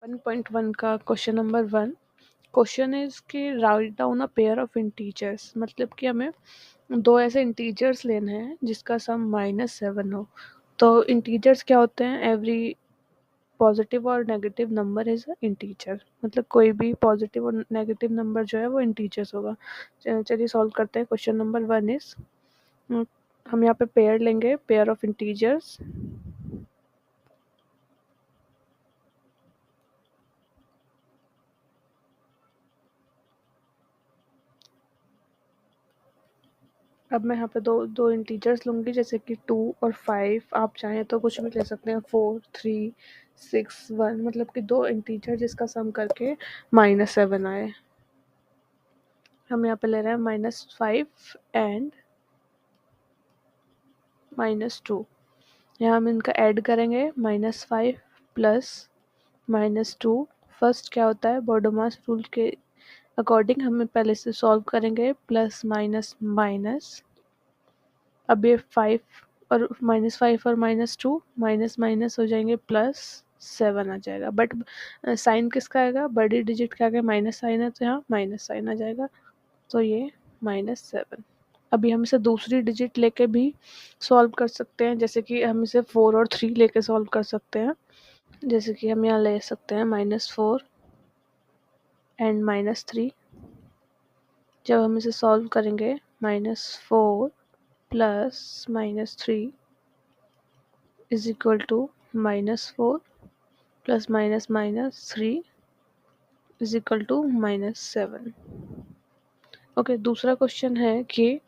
1.1 का question number 1 question is कि write down a pair of integers, मतलब कि हमें दो ऐसे इंटीजर्स लेने हैं जिसका सम -7 हो। तो इंटीजर्स क्या होते हैं? एवरी पॉजिटिव और नेगेटिव नंबर इज इंटीजर, मतलब कोई भी पॉजिटिव और नेगेटिव नंबर जो है वो इंटीजर्स होगा। चलिए सॉल्व करते हैं। क्वेश्चन नंबर 1 इज, हम यहाँ पे पेयर लेंगे, पेयर ऑफ इंटीजर्स। अब मैं यहाँ पे दो दो इंटीजर्स लूँगी, जैसे कि 2 और 5। आप चाहें तो कुछ भी ले सकते हैं, 4, 3, 6, 1, मतलब कि दो इंटीजर जिसका सम करके -7 आए। हम यहाँ पे ले रहे हैं -5 एंड -2। यहाँ हम इनका ऐड करेंगे, -5 प्लस -2। फर्स्ट क्या होता है, बॉडोमास रूल के अकॉर्डिंग हमें पहले से सॉल्व करेंगे, प्लस माइनस माइनस। अब ये 5 और -5 और -2 माइनस माइनस हो जाएंगे, +7 आ जाएगा। बट साइन किसका आएगा? बड़ी डिजिट का आगे माइनस साइन है तो यहाँ माइनस साइन आ जाएगा, तो ये -7। अभी हम इसे दूसरी डिजिट लेके भी सॉल्व कर सकते हैं, जैसे कि हम इसे 4 और 3 लेके सॉल्व कर सकते हैं। जैसे कि हम यहाँ ले सकते हैं -4 एंड -3। जब हम इसे सॉल्व करेंगे, -4 plus -3 is equal to -4 plus -3 is equal to -7। Okay, दूसरा क्वेश्चन है कि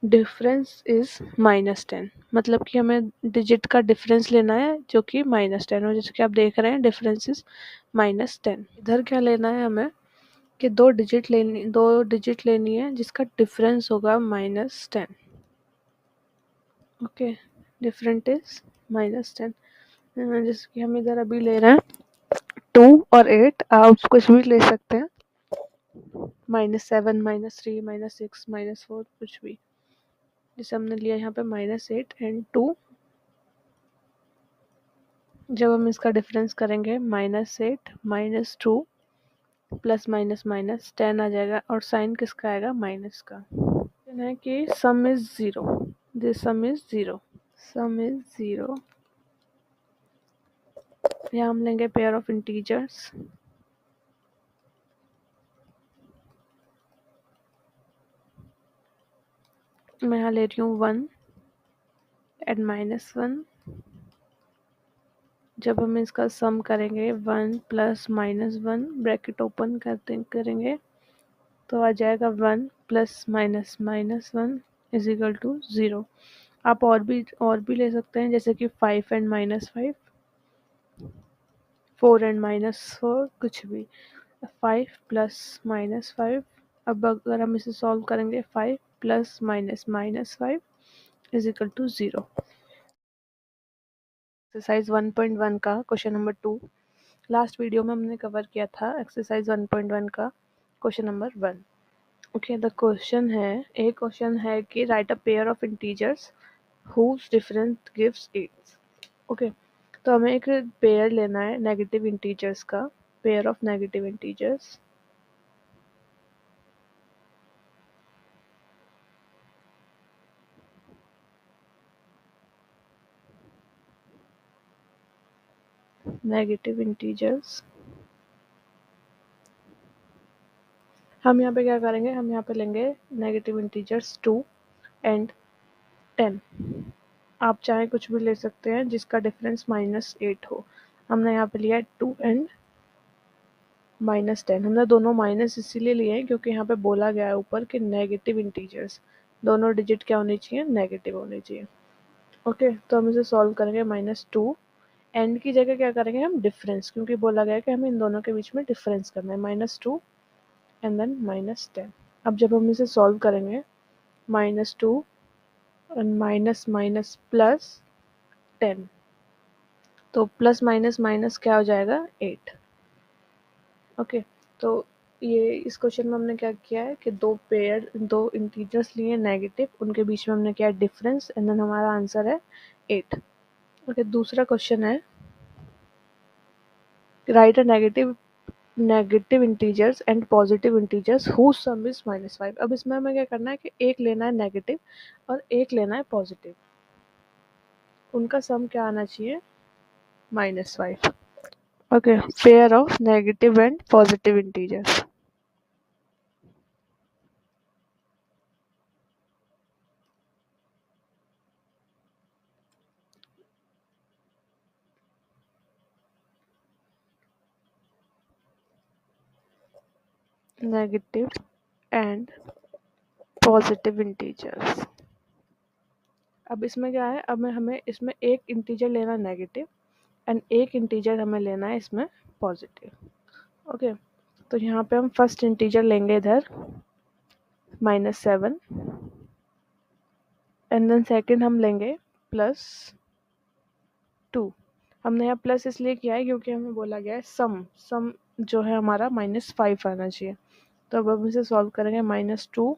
डिफरेंस इज -10, मतलब कि हमें डिजिट का डिफरेंस लेना है जो कि -10 हो। जैसे कि आप देख रहे हैं, डिफरेंस इज -10। इधर क्या लेना है हमें कि दो डिजिट लेनी है जिसका डिफरेंस होगा -10। Okay, different is -10। जैसे कि हम इधर अभी ले रहे हैं 2 और 8, आप कुछ भी ले सकते हैं, -7, -3, -6, -4, कुछ भी। जैसे हमने लिया यहाँ पे -8 एंड 2। जब हम इसका डिफरेंस करेंगे, -8 -2 प्लस माइनस माइनस 10 आ जाएगा, और साइन किसका आएगा? माइनस का। है कि सम is 0, this some is 0, some is 0। यहाँ हम लेंगे पेयर ऑफ इंटीजर्स। मैं यहाँ ले रही हूँ 1 एंड -1। जब हम इसका सम करेंगे, 1 प्लस -1 ब्रैकेट ओपन करेंगे, तो आ जाएगा 1 प्लस -1 इज इक्वल टू 0। आप और भी ले सकते हैं, जैसे कि 5 एंड -5, 4 एंड -4, कुछ भी। 5 प्लस -5। अब अगर हम इसे सॉल्व करेंगे, 5 plus -5 is equal to 0। Exercise 1.1 का क्वेश्चन नंबर 2 लास्ट वीडियो में हमने कवर किया था। एक्सरसाइज 1.1 का question number 1। Okay, the question है, एक क्वेश्चन है कि write a pair of integers whose difference gives 8। Okay, तो हमें एक पेयर लेना है नेगेटिव इंटीजर्स का, pair of negative integers. Negative integers, हम यहाँ पे क्या करेंगे, हम यहाँ पे लेंगे नेगेटिव इंटीजर्स 2 एंड 10। आप चाहे कुछ भी ले सकते हैं जिसका डिफरेंस -8 हो। हमने यहाँ पे लिया है 2 एंड -10। हमने दोनों माइनस इसीलिए लिए हैं क्योंकि यहाँ पे बोला गया है ऊपर कि नेगेटिव इंटीजर्स, दोनों डिजिट क्या होनी चाहिए? नेगेटिव होनी चाहिए। ओके, तो हम इसे सॉल्व करेंगे, -2 एंड की जगह क्या करेंगे हम? डिफरेंस, क्योंकि बोला गया है कि हमें इन दोनों के बीच में डिफरेंस करना है, -2 एंड देन -10। अब जब हम इसे सॉल्व करेंगे, -2 एंड माइनस माइनस प्लस 10, तो प्लस माइनस माइनस क्या हो जाएगा? 8। ओके, तो ये इस क्वेश्चन में हमने क्या किया है कि दो इंटीजर्स लिए नेगेटिव, उनके बीच में हमने किया डिफरेंस, एंड देन हमारा आंसर है 8। ओके, दूसरा क्वेश्चन है write a negative integers and positive integers whose sum is -5। अब इसमें हमें क्या करना है कि एक लेना है नेगेटिव और एक लेना है पॉजिटिव, उनका सम क्या आना चाहिए, -5। Okay, pair of negative and positive integers. Negative and positive integers. अब इसमें क्या है, अब हमें इसमें एक इंटीजर लेना नेगेटिव एंड एक इंटीजर हमें लेना है इसमें पॉजिटिव। ओके, तो यहाँ पे हम फर्स्ट इंटीजर लेंगे इधर -7 एंड देन सेकंड हम लेंगे +2। हमने यहाँ प्लस इसलिए किया है क्योंकि हमें बोला गया है सम जो है हमारा -5 आना चाहिए। तो अब हम इसे सॉल्व करेंगे, -2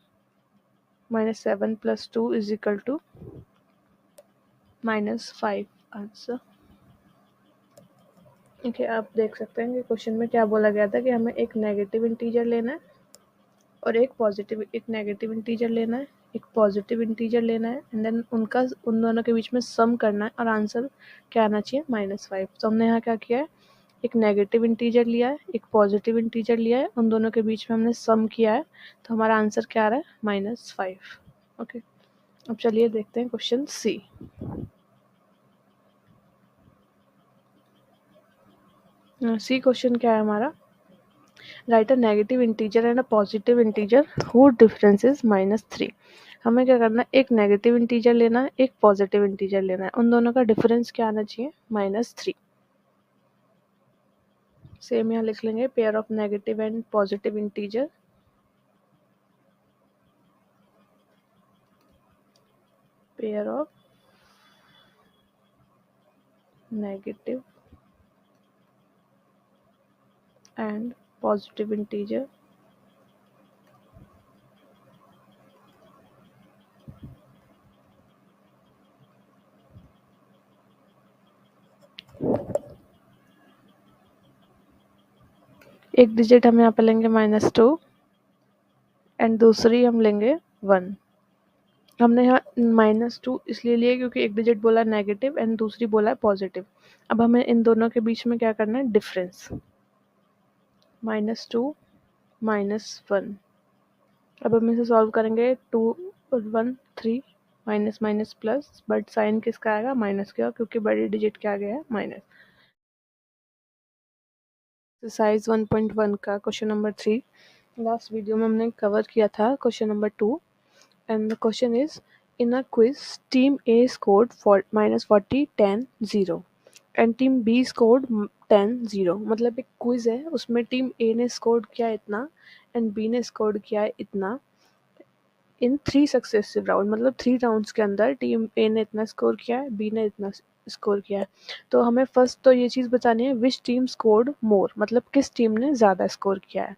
-7 + 2 = -5 आंसर। ओके, आप देख सकते हैं कि क्वेश्चन में क्या बोला गया था कि हमें एक नेगेटिव इंटीजर लेना है और एक नेगेटिव इंटीजर लेना है, एक पॉजिटिव इंटीजर लेना है एंड देन उन दोनों के बीच में सम करना है और आंसर क्या आना चाहिए, -5। तो हमने यहाँ क्या किया है, एक नेगेटिव इंटीजर लिया है, एक पॉजिटिव इंटीजर लिया है, उन दोनों के बीच में हमने सम किया है, तो हमारा आंसर क्या आ रहा है, -5। ओके, अब चलिए देखते हैं क्वेश्चन सी। सी क्वेश्चन क्या है हमारा, right a negative integer and a positive integer who difference is -3। हमें क्या करना है, एक नेगेटिव इंटीजर लेना है, एक पॉजिटिव इंटीजर लेना है, उन दोनों का डिफरेंस क्या आना चाहिए, -3। सेम यहाँ लिख लेंगे, pair of negative and positive integer, pair of negative and positive integer एक डिजिट हम यहाँ पे लेंगे -2 एंड दूसरी हम लेंगे 1। हमने यहाँ -2 इसलिए लिए क्योंकि एक डिजिट बोला नेगेटिव एंड दूसरी बोला है पॉजिटिव। अब हमें इन दोनों के बीच में क्या करना है, डिफरेंस, -2 -1। अब हम इसे सॉल्व करेंगे, 2 और 1 3, minus minus plus, but sign किसका आएगा, माइनस का, क्योंकि बड़ी डिजिट क्या गया है, माइनस। एक्सरसाइज 1.1 का क्वेश्चन नंबर 3 लास्ट वीडियो में हमने कवर किया था question number 2 and the question is, in a quiz team A scored -40 10 0 and team B scored 10 0। मतलब एक क्विज है, उसमें टीम ए ने स्कोर्ड किया इतना एंड बी ने स्कोर्ड किया है इतना इन 3 सक्सेसिव राउंड, मतलब 3 राउंड्स के अंदर टीम ए ने इतना स्कोर किया है, बी ने इतना स्कोर किया है। तो हमें फर्स्ट तो ये चीज़ बतानी है, विच टीम स्कोर्ड मोर, मतलब किस टीम ने ज़्यादा स्कोर किया है।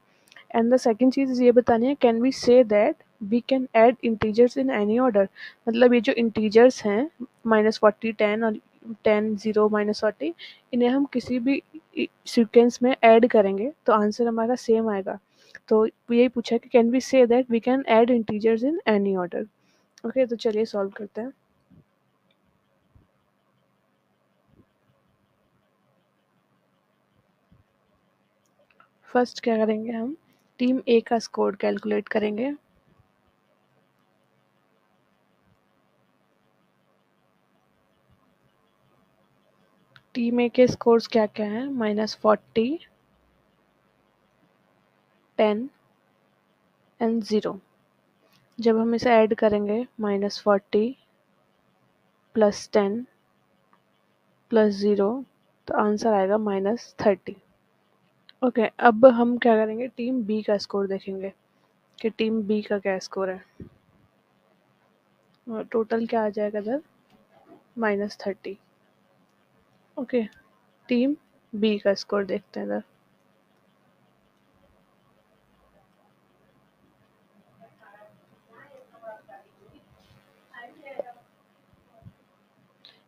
एंड द सेकंड चीज़ ये बतानी है, can we say that we can add integers in any order. मतलब ये जो इंटीजर्स हैं -40 10 और 10 0 -40, इन्हें हम किसी भी सीक्वेंस में ऐड करेंगे तो आंसर हमारा सेम आएगा। तो यही पूछा कि can we say that we can add integers in any order. Okay, तो चलिए सॉल्व करते हैं। फर्स्ट क्या करेंगे, हम टीम ए का स्कोर कैलकुलेट करेंगे। टीम ए के स्कोर्स क्या क्या हैं, -40 10 एंड 0। जब हम इसे ऐड करेंगे, -40 + 10 + 0, तो आंसर आएगा -30। ओके, अब हम क्या करेंगे, टीम बी का स्कोर देखेंगे कि टीम बी का क्या स्कोर है, और टोटल क्या आ जाएगा इधर, -30। ओके, टीम बी का स्कोर देखते हैं इधर।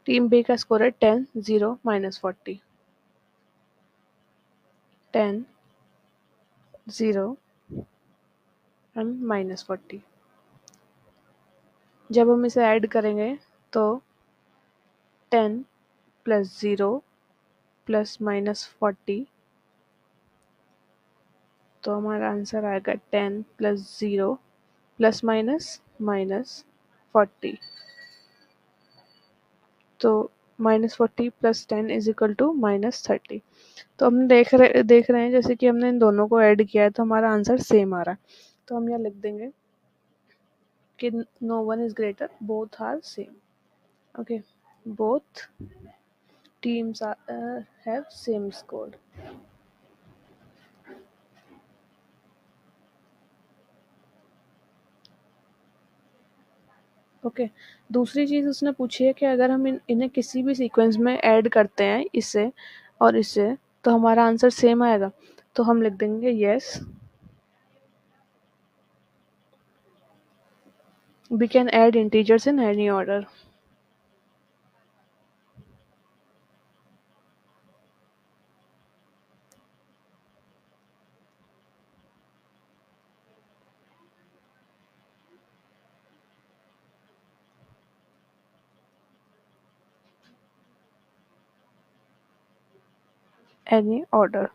टीम बी का स्कोर है 10 0 -40। 10, 0 एंड -40। जब हम इसे ऐड करेंगे तो 10 + 0 + -40, तो हमारा आंसर आएगा 10 + 0 ± -40। तो -40 + 10 = -30। तो हम देख रहे हैं जैसे कि हमने इन दोनों को ऐड किया है तो हमारा आंसर सेम आ रहा है। तो हम यहाँ लिख देंगे कि no one is greater, both are same. Okay, both teams have same score. Okay, दूसरी चीज़ उसने पूछी है कि अगर हम इन्हें किसी भी सीक्वेंस में ऐड करते हैं इसे और इसे तो हमारा आंसर सेम आएगा। तो हम लिख देंगे yes, we can add integers in any order. Any order.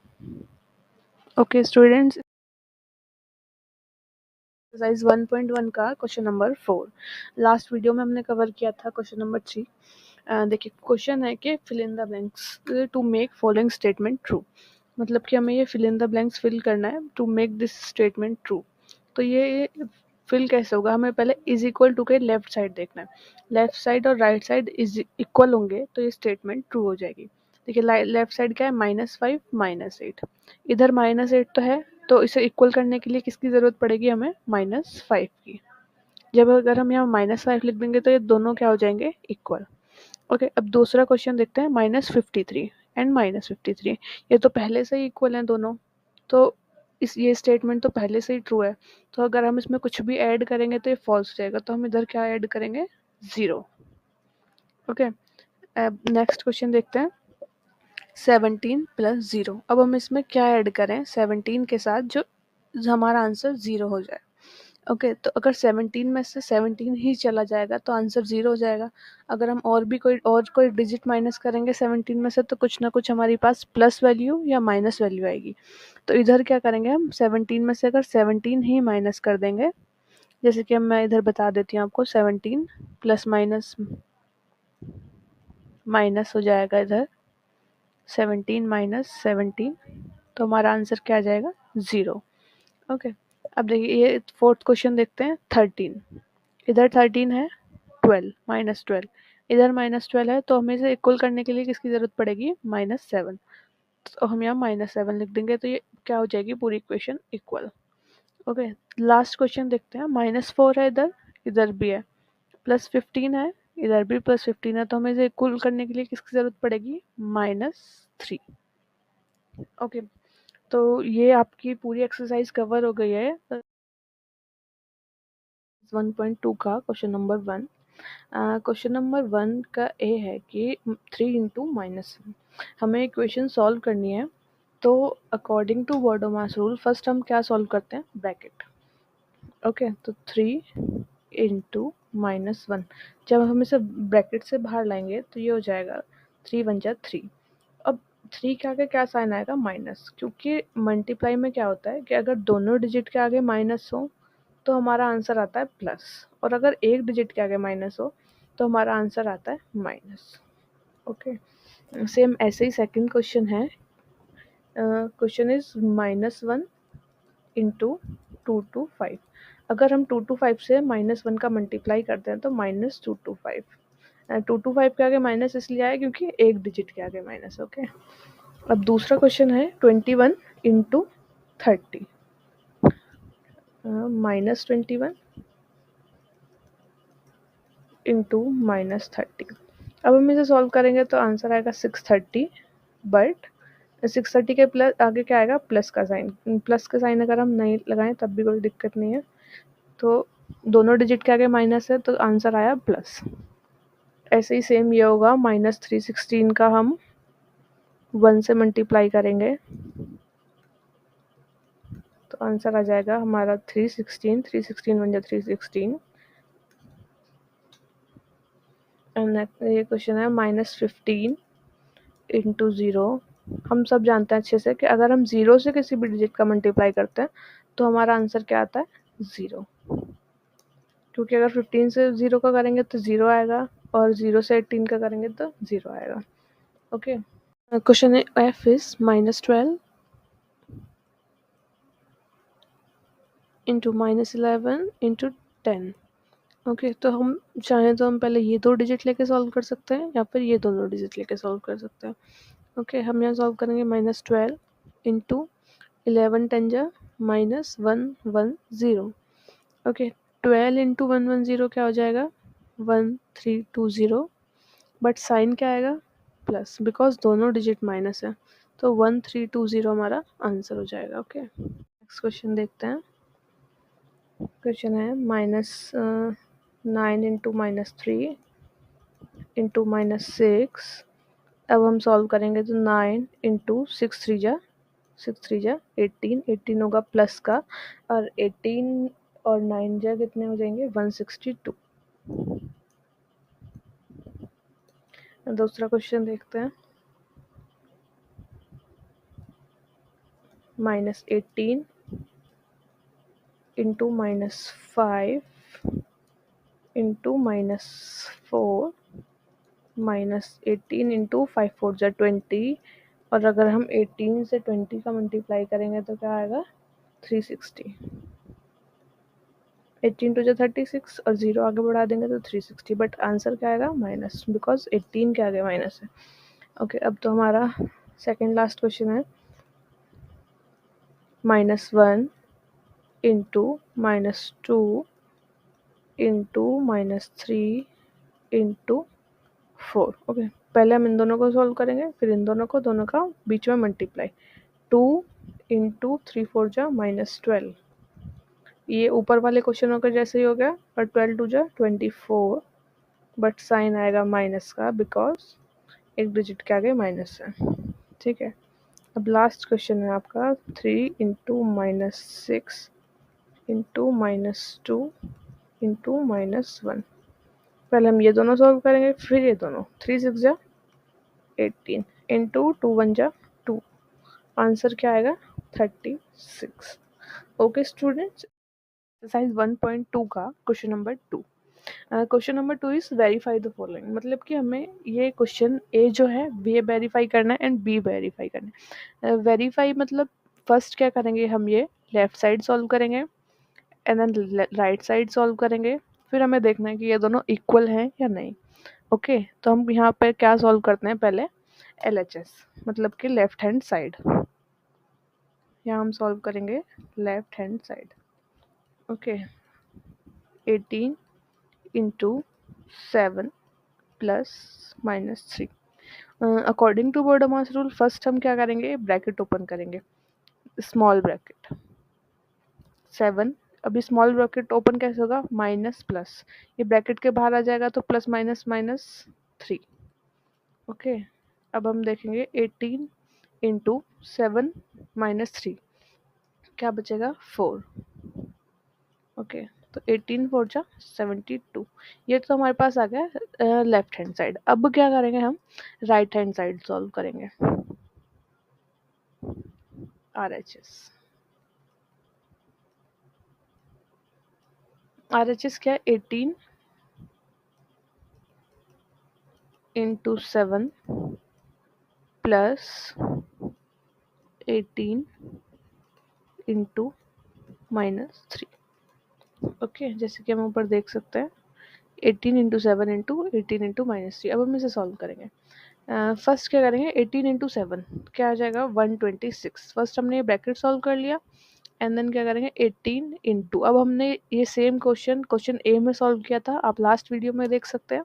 Okay students, exercise 1.1 का क्वेश्चन नंबर 4 लास्ट वीडियो में हमने कवर किया था क्वेश्चन नंबर 3। देखिए क्वेश्चन है कि fill in the blanks to make following statement true. मतलब कि हमें ये fill in the blanks fill करना है to make this statement true. तो ये फिल कैसे होगा, हमें पहले इज इक्वल टू के लेफ्ट साइड देखना है। लेफ्ट साइड और राइट साइड इज इक्वल होंगे तो ये स्टेटमेंट ट्रू हो जाएगी। देखिए लेफ्ट साइड क्या है, -5 -8। इधर -8 तो है तो इसे इक्वल करने के लिए किसकी ज़रूरत पड़ेगी, हमें -5 की। जब अगर हम यहाँ -5 लिख देंगे तो ये दोनों क्या हो जाएंगे, इक्वल। ओके, अब दूसरा क्वेश्चन देखते हैं, -53 एंड -53। ये तो पहले से ही इक्वल हैं दोनों, तो ये स्टेटमेंट तो पहले से ही ट्रू है। तो अगर हम इसमें कुछ भी ऐड करेंगे तो ये फॉल्स हो जाएगा। तो हम इधर क्या ऐड करेंगे, 0। ओके, अब नेक्स्ट क्वेश्चन देखते हैं, 17 + 0। अब हम इसमें क्या ऐड करें 17 के साथ जो हमारा आंसर 0 हो जाए। ओके, तो अगर 17 में से 17 ही चला जाएगा तो आंसर 0 हो जाएगा। अगर हम और कोई डिजिट माइनस करेंगे 17 में से तो कुछ ना कुछ हमारे पास प्लस वैल्यू या माइनस वैल्यू आएगी। तो इधर क्या करेंगे, हम 17 में से अगर 17 ही माइनस कर देंगे, जैसे कि मैं इधर बता देती हूँ आपको, 17 प्लस माइनस माइनस हो जाएगा इधर 17 - 17, तो हमारा आंसर क्या आ जाएगा, 0। ओके, अब देखिए ये फोर्थ क्वेश्चन देखते हैं, 13। इधर 13 है, 12 -12, इधर -12 है, तो हमें इसे इक्वल करने के लिए किसकी ज़रूरत पड़ेगी, -7। तो हम यहाँ -7 लिख देंगे तो ये क्या हो जाएगी, पूरी equation equal. Okay, last question देखते हैं, -4 है इधर, इधर भी है, +15 है, इधर भी +15 है, तो हमें इसे इक्वल करने के लिए किसकी ज़रूरत पड़ेगी, -3। ओके, तो ये आपकी पूरी एक्सरसाइज कवर हो गई है 1.2 का क्वेश्चन नंबर 1। क्वेश्चन नंबर 1 का ए है कि 3 × -1 हमें इक्वेशन सॉल्व करनी है। तो अकॉर्डिंग टू वर्डोमास रूल फर्स्ट हम क्या सॉल्व करते हैं, ब्रैकेट। ओके, तो 3 × -1, जब हम इसे ब्रैकेट से बाहर लाएंगे तो ये हो जाएगा 3 × 1 = 3। अब 3 के आगे क्या साइन आएगा, माइनस, क्योंकि मल्टीप्लाई में क्या होता है कि अगर दोनों डिजिट के आगे माइनस हो तो हमारा आंसर आता है प्लस, और अगर एक डिजिट के आगे माइनस हो तो हमारा आंसर आता है माइनस। ओके, सेम ऐसे ही सेकंड क्वेश्चन है। Question is -1 × 2 to 5। अगर हम 2 to 5 से -1 का मल्टीप्लाई करते हैं तो -2 to 5। 2 to 5 के आगे माइनस इसलिए आया क्योंकि एक डिजिट के आगे माइनस। ओके, अब दूसरा क्वेश्चन है 21 × 30। -21 × -30। अब हम इसे सॉल्व करेंगे तो आंसर आएगा 630, बट 630 के प्लस आगे क्या आएगा, प्लस का साइन। प्लस का साइन अगर हम नहीं लगाएं तब भी कोई दिक्कत नहीं है। तो दोनों डिजिट के आगे माइनस है तो आंसर आया प्लस। ऐसे ही सेम ये होगा, -316 का हम 1 से मल्टीप्लाई करेंगे तो आंसर आ जाएगा हमारा 316, 316 बन जाए 316। एंड ये क्वेश्चन है -15 इंटू 0। हम सब जानते हैं अच्छे से कि अगर हम 0 से किसी भी डिजिट का मल्टीप्लाई करते हैं तो हमारा आंसर क्या आता है, 0। क्योंकि अगर 15 से 0 का करेंगे तो 0 आएगा, और 0 से 18 का करेंगे तो 0 आएगा। ओके, क्वेश्चन है f is -12 into -11 into 10। Okay, तो हम चाहें तो हम पहले ये दो डिजिट लेके सॉल्व कर सकते हैं या फिर ये दोनों डिजिट लेके सॉल्व कर सकते हैं। ओके, हम यहाँ सॉल्व करेंगे -12 इंटू 11 10 जा -110। ओके, 12 इंटू 110 क्या हो जाएगा, 1320। बट साइन क्या आएगा, प्लस, बिकॉज दोनों डिजिट माइनस है, तो 1320 हमारा आंसर हो जाएगा। ओके, नेक्स्ट क्वेश्चन देखते हैं। क्वेश्चन है -9 इंटू -3 इंटू -6। अब हम सॉल्व करेंगे तो 9 इंटू 6 3 जा 18, 18 होगा प्लस का, और 18 और 9 जा कितने हो जाएंगे, 162। दूसरा क्वेश्चन देखते हैं। -18 इंटू -5 इंटू -4 -18 इंटू 5 4 जा 20, और अगर हम 18 से 20 का मल्टीप्लाई करेंगे तो क्या आएगा, 360। 18 टू जा 36 और 0 आगे बढ़ा देंगे तो 360, बट आंसर क्या आएगा, माइनस, बिकॉज 18 के आगे माइनस है। ओके, अब तो हमारा सेकेंड लास्ट क्वेश्चन है। -1 इंटू -2 इंटू -3 इंटू 4। ओके, पहले हम इन दोनों को सॉल्व करेंगे, फिर इन दोनों को, दोनों का बीच में मल्टीप्लाई। 2 इंटू 3 4 जा -12। ये ऊपर वाले क्वेश्चनों के जैसे ही हो गया, और 12 2 जा 24, बट साइन आएगा माइनस का, बिकॉज एक डिजिट के आगे माइनस है। ठीक है, अब लास्ट क्वेश्चन है आपका 3 इंटू -6 इंटू -2 इंटू -1। पहले हम ये दोनों सॉल्व करेंगे, फिर ये दोनों। 3 6 जा 18 इंटू 2 1 जा 2। आंसर क्या आएगा, 36। ओके स्टूडेंट्स, एक्सरसाइज 1.2 का question number 2। Question number 2 is verify the following. मतलब कि हमें ये क्वेश्चन ए जो है ये वेरीफाई करना है एंड बी वेरीफाई करना है। वेरीफाई मतलब फर्स्ट क्या करेंगे, हम ये लेफ्ट साइड सॉल्व करेंगे and then right side solve करेंगे, फिर हमें देखना है कि ये दोनों इक्वल हैं या नहीं। ओके, तो हम यहाँ पे क्या सॉल्व करते हैं, पहले LHS मतलब कि लेफ्ट हैंड साइड। यहाँ हम सॉल्व करेंगे left hand side. Okay, 18 into 7 plus -3। According to BODMAS rule first हम क्या करेंगे, ब्रैकेट ओपन करेंगे, स्मॉल ब्रैकेट 7। अभी स्मॉल ब्रैकेट ओपन कैसे होगा, माइनस प्लस, ये ब्रैकेट के बाहर आ जाएगा तो प्लस -3। ओके, अब हम देखेंगे 18 इंटू 7 -3 क्या बचेगा, 4। ओके, तो 18 4 जा 72। ये तो हमारे पास आ गया लेफ्ट हैंड साइड। अब क्या करेंगे, हम राइट हैंड साइड सॉल्व करेंगे। RHS क्या है, 18 इंटू 7 प्लस 18 इंटू -3। ओके, जैसे कि हम ऊपर देख सकते हैं 18 इंटू 7 इंटू 18 इंटू -3। अब हम इसे सॉल्व करेंगे। फर्स्ट क्या करेंगे, 18 इंटू 7 क्या आ जाएगा, 126। फर्स्ट हमने ये ब्रैकेट सॉल्व कर लिया एंड देन क्या करेंगे 18 इंटू, अब हमने ये सेम क्वेश्चन ए में सॉल्व किया था, आप लास्ट वीडियो में देख सकते हैं।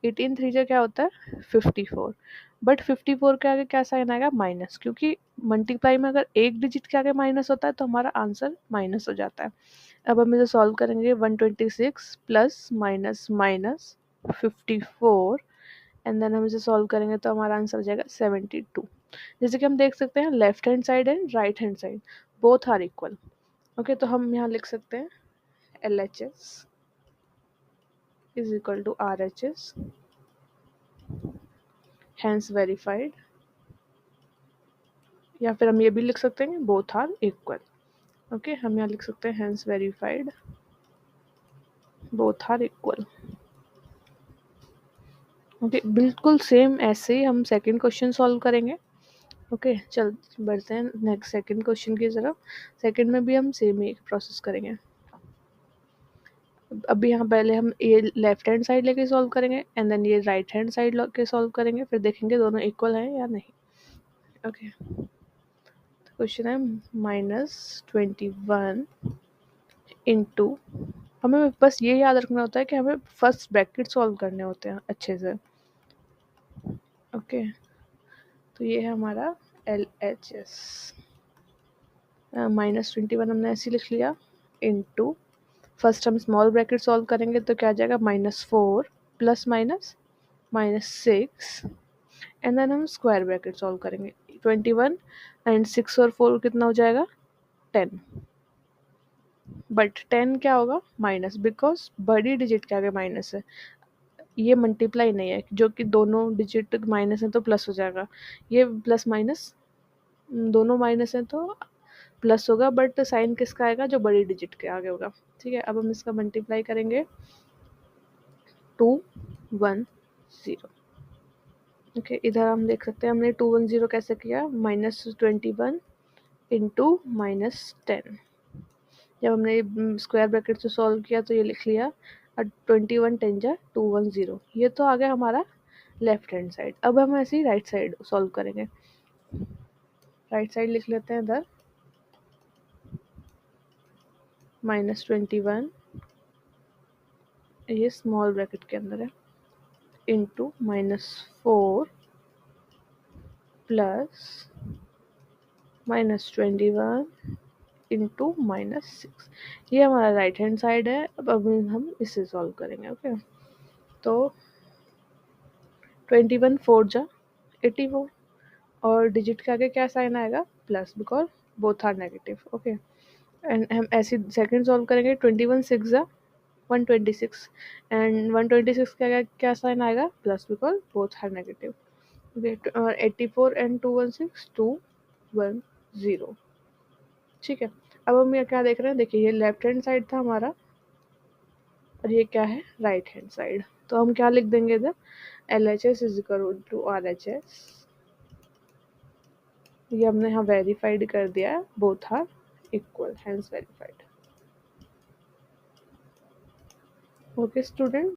18 3 जा क्या होता है, 54। बट 54 के आगे क्या साइन आएगा, माइनस, क्योंकि मल्टीप्लाई में अगर एक डिजिट के आगे माइनस होता है तो हमारा आंसर माइनस हो जाता है। अब हम इसे सॉल्व करेंगे, 126 plus minus minus 54 and then हम इसे सॉल्व करेंगे तो हमारा आंसर हो जाएगा 72। जैसे कि हम देख सकते हैं left hand side and right hand side both are equal. Okay, तो हम यहाँ लिख सकते हैं LHS is equal to RHS, hence verified, या फिर हम ये भी लिख सकते हैं बोथ आर इक्वल। ओके, हम यहाँ लिख सकते हैं hence verified, both are equal. Okay, बिल्कुल सेम ऐसे ही हम सेकंड क्वेश्चन सॉल्व करेंगे। ओके, चल बढ़ते हैं नेक्स्ट सेकंड क्वेश्चन की तरफ। सेकंड में भी हम सेम ही प्रोसेस करेंगे। अभी यहाँ पहले हम ये लेफ्ट हैंड साइड लेके सॉल्व करेंगे एंड देन ये राइट हैंड साइड लेके सॉल्व करेंगे, फिर देखेंगे दोनों इक्वल हैं या नहीं। ओके, क्वेश्चन है -21 इंटू, हमें बस ये याद रखना होता है कि हमें फर्स्ट ब्रैकेट सॉल्व करने होते हैं अच्छे से। ओके, तो ये है हमारा LHS, -21 हमने ऐसे लिख लिया, इंटू फर्स्ट हम स्मॉल ब्रैकेट सॉल्व करेंगे तो क्या आ जाएगा -4 प्लस माइनस -6 एंड देन हम स्क्वायर ब्रैकेट सॉल्व करेंगे। 21 एंड 6 और 4 कितना हो जाएगा 10, बट 10 क्या होगा माइनस, बिकॉज बड़ी डिजिट के आगे माइनस है, ये मल्टीप्लाई नहीं है, जो कि दोनों डिजिट माइनस है तो प्लस हो जाएगा, ये प्लस माइनस दोनों माइनस है तो प्लस होगा, बट साइन किसका आएगा जो बड़ी डिजिट के आगे होगा। ठीक है, अब हम इसका मल्टीप्लाई करेंगे 210। ओके, इधर हम देख सकते हैं हमने 210 कैसे किया, -21 इंटू -10, जब हमने स्क्वायर ब्रैकेट से सॉल्व किया तो ये लिख लिया 21 10 जा 210, ये तो आ गया हमारा लेफ्ट हैंड साइड। अब हम ऐसे ही राइट साइड सॉल्व करेंगे। राइट साइड लिख लेते हैं इधर -21, ये स्मॉल ब्रैकेट के अंदर है, इंटू -4 प्लस -21 इंटू -6, ये हमारा राइट हैंड साइड है। अब हम इसे सॉल्व करेंगे। ओके, तो 21 4 जा 84, और डिजिट के आगे क्या साइन आएगा plus, because both are negative. Okay, and हम ऐसे सेकंड सॉल्व करेंगे 21 6 जा 126 एंड 126 के आगे क्या साइन आएगा plus, because both are negative. और 84 एंड 216 210। ठीक है, अब हम ये क्या देख रहे हैं, देखिए ये लेफ्ट हैंड साइड था हमारा और ये क्या है राइट हैंड साइड, तो हम क्या लिख देंगे इधर LHS is equal to RHS, ये हमने यहाँ वेरीफाइड कर दिया है, both are equal, hence verified. Okay student,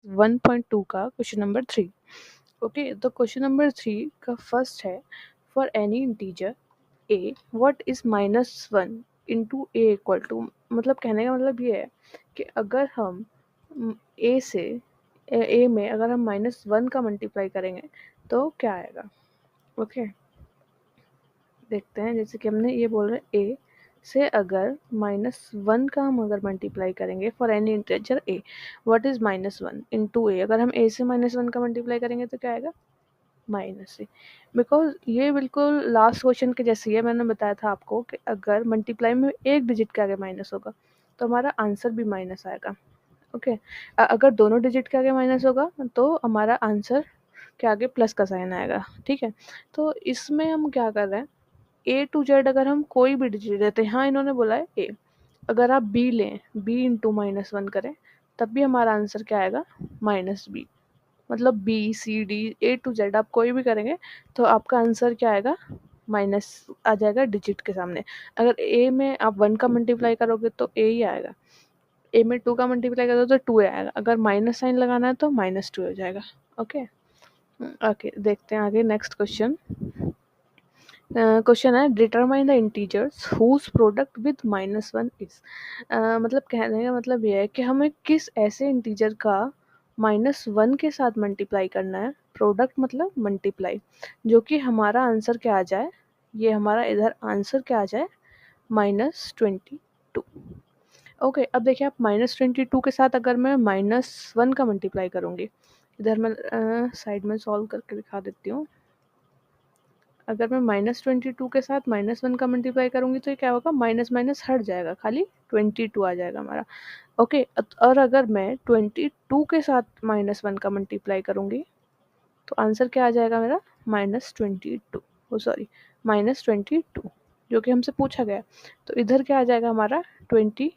1.2 का क्वेश्चन नंबर 3। ओके, तो क्वेश्चन नंबर 3 का फर्स्ट है, for any integer a what is -1 into a equal to, मतलब कहने का मतलब ये है कि अगर हम a से a में अगर हम -1 का मल्टीप्लाई करेंगे तो क्या आएगा। ओके, देखते हैं, जैसे कि हमने ये बोल रहे a से अगर -1 का हम अगर मल्टीप्लाई करेंगे for any integer a what is -1 into a, अगर हम a से -1 का मल्टीप्लाई करेंगे तो क्या आएगा -a, बिकॉज ये बिल्कुल लास्ट क्वेश्चन के जैसे ही है। मैंने बताया था आपको कि अगर मल्टीप्लाई में एक डिजिट के आगे माइनस होगा तो हमारा आंसर भी माइनस आएगा। ओके, अगर दोनों डिजिट के आगे माइनस होगा तो हमारा आंसर के आगे प्लस का साइन आएगा। ठीक है, तो इसमें हम क्या कर रहे हैं, A to Z अगर हम कोई भी डिजिट लेते हैं, हाँ इन्होंने बोला है A, अगर आप B लें, B इंटू -1 करें तब भी हमारा आंसर क्या आएगा -B, मतलब B C D A to Z आप कोई भी करेंगे तो आपका आंसर क्या आएगा माइनस आ जाएगा डिजिट के सामने। अगर A में आप 1 का मल्टीप्लाई करोगे तो A ही आएगा, A में 2 का मल्टीप्लाई करोगे तो 2 आएगा, अगर माइनस साइन लगाना है तो -2 हो जाएगा। ओके, ओके देखते हैं आगे नेक्स्ट क्वेश्चन। क्वेश्चन है determine the integers whose product with -1 is, मतलब कहने का मतलब ये है कि हमें किस ऐसे इंटीजर का -1 के साथ मल्टीप्लाई करना है, प्रोडक्ट मतलब मल्टीप्लाई, जो कि हमारा आंसर क्या आ जाए, ये हमारा इधर आंसर क्या आ जाए -22। ओके, अब देखिए आप -22 के साथ अगर मैं -1 का मल्टीप्लाई करूँगी, इधर मैं साइड में सॉल्व करके दिखा देती हूँ। अगर मैं -22 के साथ -1 का मल्टीप्लाई करूँगी तो ये क्या होगा, माइनस माइनस हट जाएगा, खाली 22 आ जाएगा हमारा। ओके, और अगर मैं 22 के साथ -1 का मल्टीप्लाई करूँगी तो आंसर क्या आ जाएगा मेरा, -22, सॉरी -22, जो कि हमसे पूछा गया। तो इधर क्या आ जाएगा हमारा 22।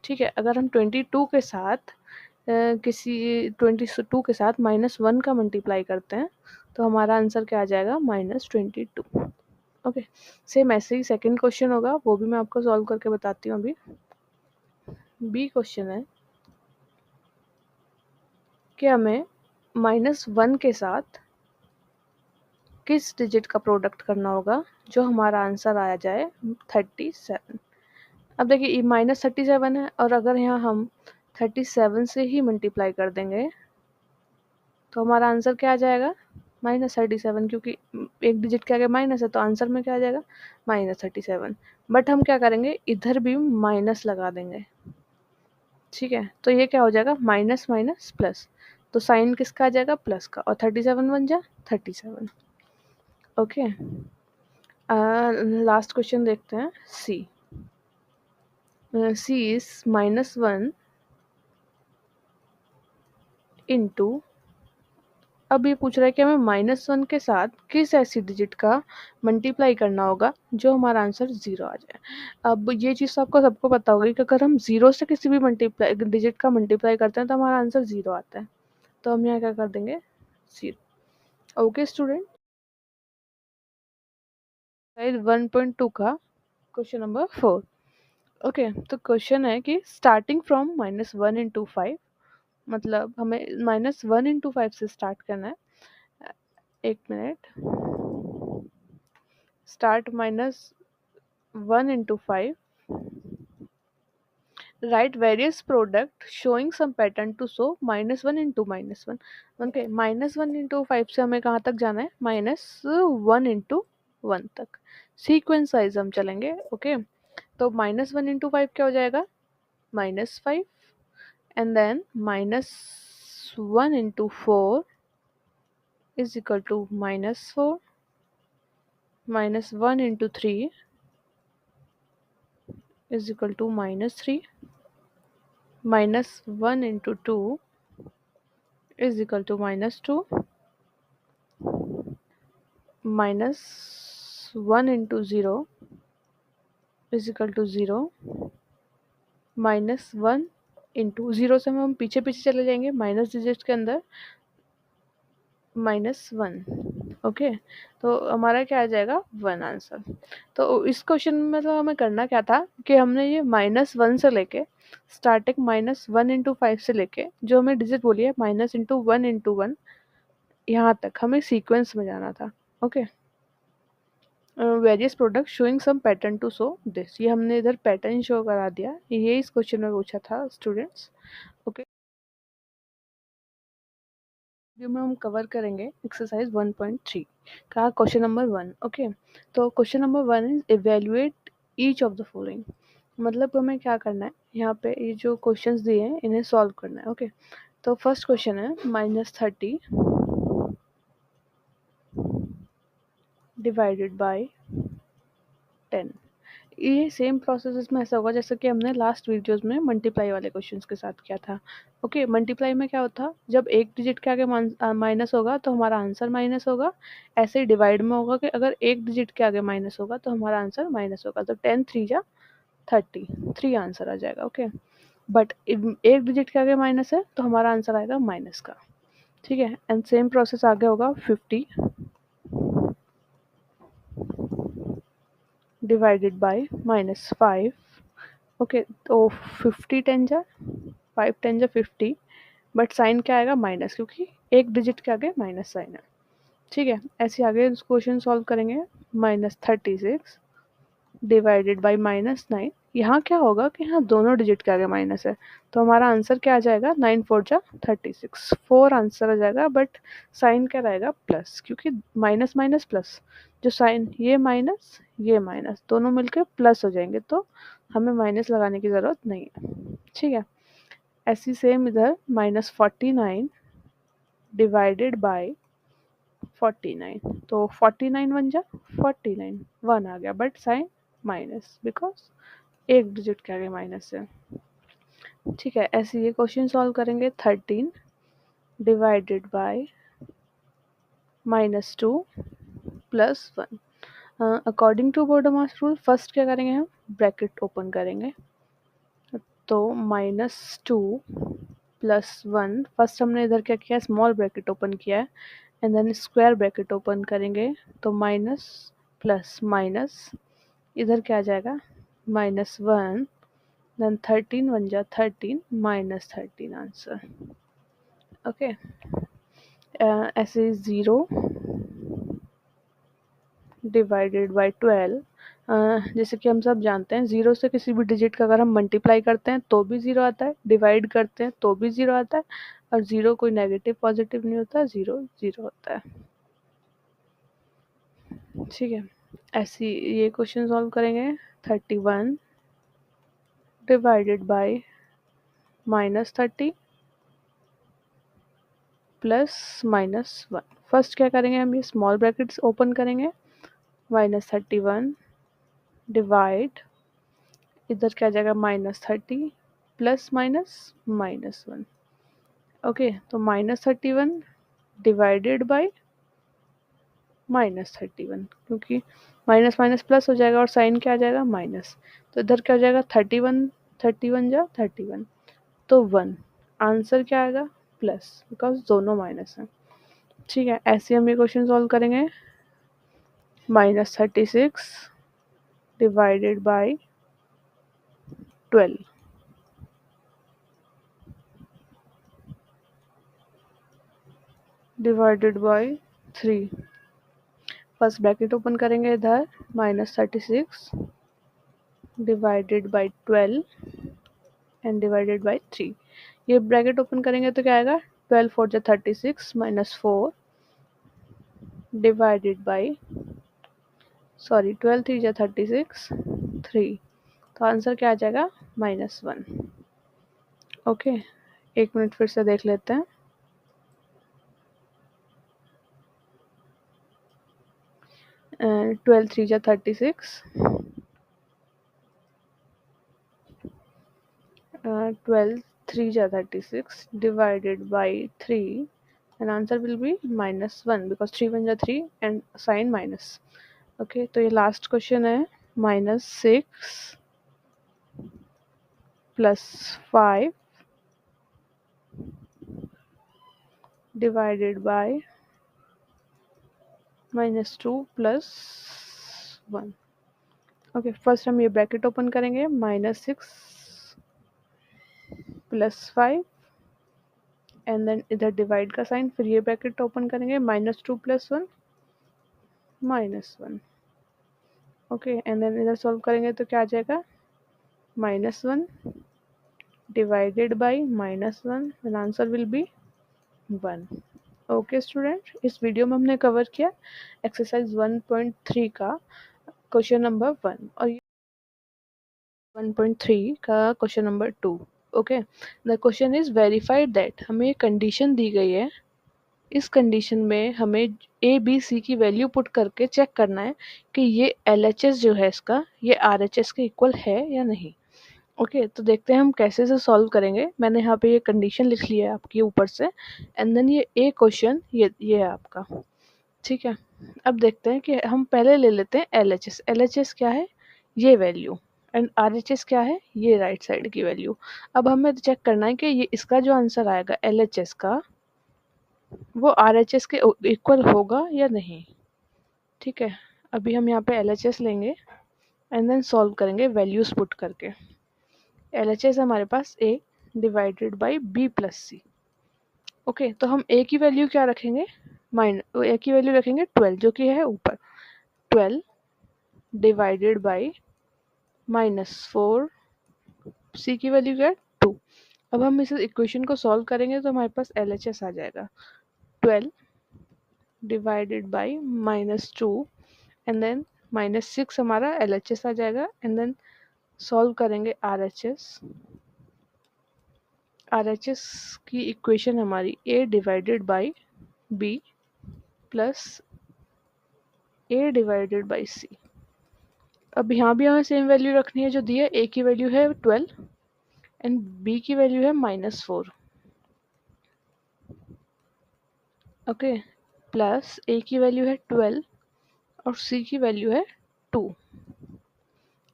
ठीक है, अगर हम 22 के साथ किसी 22 के साथ -1 का मल्टीप्लाई करते हैं तो हमारा आंसर क्या आ जाएगा, -22। ओके, सेम ऐसे ही सेकंड क्वेश्चन होगा, वो भी मैं आपको सॉल्व करके बताती हूँ अभी। बी क्वेश्चन है कि हमें -1 के साथ किस डिजिट का प्रोडक्ट करना होगा जो हमारा आंसर आ जाए 37। अब देखिए ये -37 है, और अगर यहाँ हम 37 से ही मल्टीप्लाई कर देंगे तो हमारा आंसर क्या आ जाएगा, -37, क्योंकि एक डिजिट के आगे माइनस है तो आंसर में क्या आ जाएगा, -37। बट हम क्या करेंगे, इधर भी माइनस लगा देंगे। ठीक है, तो ये क्या हो जाएगा, माइनस माइनस प्लस, तो साइन किसका आ जाएगा, प्लस का, और 37 बन जाए 37। ओके, लास्ट क्वेश्चन देखते हैं, सी। सी इज -1 इंटू, अब ये पूछ रहा है कि हमें -1 के साथ किस ऐसी डिजिट का मल्टीप्लाई करना होगा जो हमारा आंसर 0 आ जाए। अब ये चीज़ आपको सबको पता होगी कि अगर हम 0 से किसी भी मल्टीप्लाई डिजिट का मल्टीप्लाई करते हैं तो हमारा आंसर 0 आता है। तो हम यहाँ क्या कर देंगे, 0। ओके स्टूडेंट, 1.2 का क्वेश्चन नंबर 4। ओके, तो क्वेश्चन है कि स्टार्टिंग फ्रॉम -1 इंटू 5, मतलब हमें -1 इंटू 5 से स्टार्ट करना है। एक minute, start -1 into 5, write various product showing some pattern to show -1 into -1। Okay, -1 into 5 से हमें कहाँ तक जाना है, -1 इंटू 1 तक, सीक्वेंस वाइज हम चलेंगे। ओके, तो -1 इंटू 5 क्या हो जाएगा, -5, and then -1 into 4 is equal to -4, -1 into 3 is equal to -3, -1 into 2 is equal to -2, -1 into 0 is equal to 0, -1 into 0 से हम पीछे पीछे चले जाएंगे माइनस डिजिट के अंदर, -1। ओके, तो हमारा क्या आ जाएगा, 1 आंसर। तो इस क्वेश्चन में मतलब हमें करना क्या था कि हमने ये -1 से लेके स्टार्टिंग -1 इंटू 5 से लेके जो हमें डिजिट बोली है -1 इंटू 1 यहाँ तक हमें सीक्वेंस में जाना था। Okay, various product showing some pattern to show this, ये हमने इधर पैटर्न शो करा दिया, ये इस क्वेश्चन में पूछा था स्टूडेंट्स। ओके, वीडियो में हम कवर करेंगे एक्सरसाइज 1.3 का क्वेश्चन नंबर 1। ओके, तो question number 1 is evaluate each of the following, मतलब हमें क्या करना है, यहाँ पे ये जो क्वेश्चंस दिए हैं इन्हें सॉल्व करना है। ओके, तो फर्स्ट क्वेश्चन है -30 डिवाइडेड बाय 10। ये सेम प्रोसेस इसमें ऐसा होगा जैसे कि हमने लास्ट वीडियोस में मल्टीप्लाई वाले क्वेश्चंस के साथ किया था। ओके, मल्टीप्लाई में क्या होता, जब एक डिजिट के आगे माइनस होगा तो हमारा आंसर माइनस होगा। ऐसे ही डिवाइड में होगा कि अगर एक डिजिट के आगे माइनस होगा तो हमारा आंसर माइनस होगा। तो 10 3 जा 30, 3 आंसर आ जाएगा। ओके, बट एक डिजिट के आगे माइनस है तो हमारा आंसर आएगा माइनस का। ठीक है, एंड सेम प्रोसेस आगे होगा 50 डिवाइडेड बाय -5। ओके, तो 50 10 जा 5 10 जा 50, बट साइन क्या आएगा, माइनस, क्योंकि एक डिजिट के आगे माइनस साइन है। ठीक है, ऐसे आगे क्वेश्चन सॉल्व करेंगे। -36 डिवाइडेड बाय -9, यहाँ क्या होगा कि यहाँ दोनों डिजिट के आगे माइनस है तो हमारा आंसर क्या आ जाएगा, 9 4 जा 36, 4 आंसर आ जाएगा, बट साइन क्या रहेगा, प्लस, क्योंकि माइनस माइनस प्लस, जो साइन ये माइनस दोनों मिलकर प्लस हो जाएंगे तो हमें माइनस लगाने की ज़रूरत नहीं है। ठीक है, ऐसी सेम इधर -49 डिवाइडेड बाय 49, तो 49 बन जा 49, 1 आ गया बट साइन माइनस बिकॉज एक डिजिट के आगे माइनस है। ठीक है, ऐसे ये क्वेश्चन सॉल्व करेंगे। 13 divided by -2 plus 1। According to BODMAS rule first क्या करेंगे, हम ब्रैकेट ओपन करेंगे, तो -2 प्लस 1, फर्स्ट हमने इधर क्या किया, स्मॉल ब्रैकेट ओपन किया है, and then square bracket open करेंगे, तो माइनस प्लस माइनस, इधर क्या आ जाएगा -1, देन 13 बन जा 13 -13 आंसर। ओके, ऐसे 0 डिवाइडेड बाय 12, जैसे कि हम सब जानते हैं 0 से किसी भी डिजिट का अगर हम मल्टीप्लाई करते हैं तो भी 0 आता है, डिवाइड करते हैं तो भी 0 आता है, और 0 कोई नेगेटिव पॉजिटिव नहीं होता, 0 0 होता है। ठीक है, ऐसी ये क्वेश्चन सॉल्व करेंगे। 31 डिवाइडेड बाय -30 प्लस -1, फर्स्ट क्या करेंगे, हम ये स्मॉल ब्रैकेट्स ओपन करेंगे, -31 डिवाइड, इधर क्या जाएगा -30 प्लस -1। ओके, तो -31 डिवाइडेड बाय -31, क्योंकि माइनस माइनस प्लस हो जाएगा और साइन क्या आ जाएगा माइनस, तो इधर क्या हो जाएगा 31, 31 जा 31, तो 1, आंसर क्या आएगा प्लस, बिकॉज दोनों माइनस हैं। ठीक है, ऐसे हम ये क्वेश्चन सॉल्व करेंगे। -36 divided by 12 divided by 3, first bracket open करेंगे इधर, -36 divided by 12 and divided by 3, ये ब्रैकेट ओपन करेंगे तो क्या आएगा, 12 4 जा 36 -4 डिवाइडेड बाय, सॉरी 12 3 जा 36 3, तो आंसर क्या आ जाएगा -1। ओके, एक मिनट फिर से देख लेते हैं। 12 3 जा 36, 12 3 जा 36 divided by 3, and answer will be -1 because 3 1 जा 3 and sign minus. Okay, तो ये लास्ट क्वेश्चन है। -6 plus 5 divided by -2 plus 1। Okay, first हम ये ब्रैकेट ओपन करेंगे, -6 प्लस 5 एंड देन इधर डिवाइड का साइन, फिर ये ब्रैकेट ओपन करेंगे, -2 प्लस 1 -1। ओके, एंड देन इधर सॉल्व करेंगे तो क्या आ जाएगा, -1 divided by -1, and answer will be 1। Okay student, इस वीडियो में हमने कवर किया एक्सरसाइज 1.3 का क्वेश्चन नंबर 1 और 1.3 का question number 2। Okay, the question is verified that, हमें एक कंडीशन दी गई है, इस कंडीशन में हमें ए बी सी की वैल्यू पुट करके चेक करना है कि ये LHS जो है इसका, ये RHS के इक्वल है या नहीं। ओके, तो देखते हैं हम कैसे से सॉल्व करेंगे। मैंने यहाँ पे ये कंडीशन लिख ली है आपकी ऊपर से, एंड देन ये ए क्वेश्चन ये है आपका। ठीक है, अब देखते हैं कि हम पहले ले लेते हैं LHS। LHS क्या है, ये वैल्यू, एंड RHS क्या है, ये राइट साइड की वैल्यू। अब हमें चेक करना है कि ये इसका जो आंसर आएगा LHS का, वो RHS के इक्वल होगा या नहीं। ठीक है, अभी हम यहाँ पे LHS लेंगे एंड देन सॉल्व करेंगे वैल्यूज पुट करके। LHS हमारे पास A divided by B plus C। Okay, तो हम A की वैल्यू क्या रखेंगे, A की वैल्यू रखेंगे 12 जो कि है ऊपर, 12 डिवाइडेड बाई -4, C की वैल्यू क्या है 2। अब हम इस इक्वेशन को सॉल्व करेंगे तो हमारे पास LHS आ जाएगा 12 डिवाइडेड बाई -2 एंड देन -6 हमारा LHS आ जाएगा, एंड देन सॉल्व करेंगे RHS। RHS की इक्वेशन हमारी A divided by B plus A divided by C. अब यहाँ भी हमें सेम वैल्यू रखनी है जो दी है। ए की वैल्यू है 12 एंड बी की वैल्यू है -4। ओके, प्लस ए की वैल्यू है 12 और सी की वैल्यू है 2।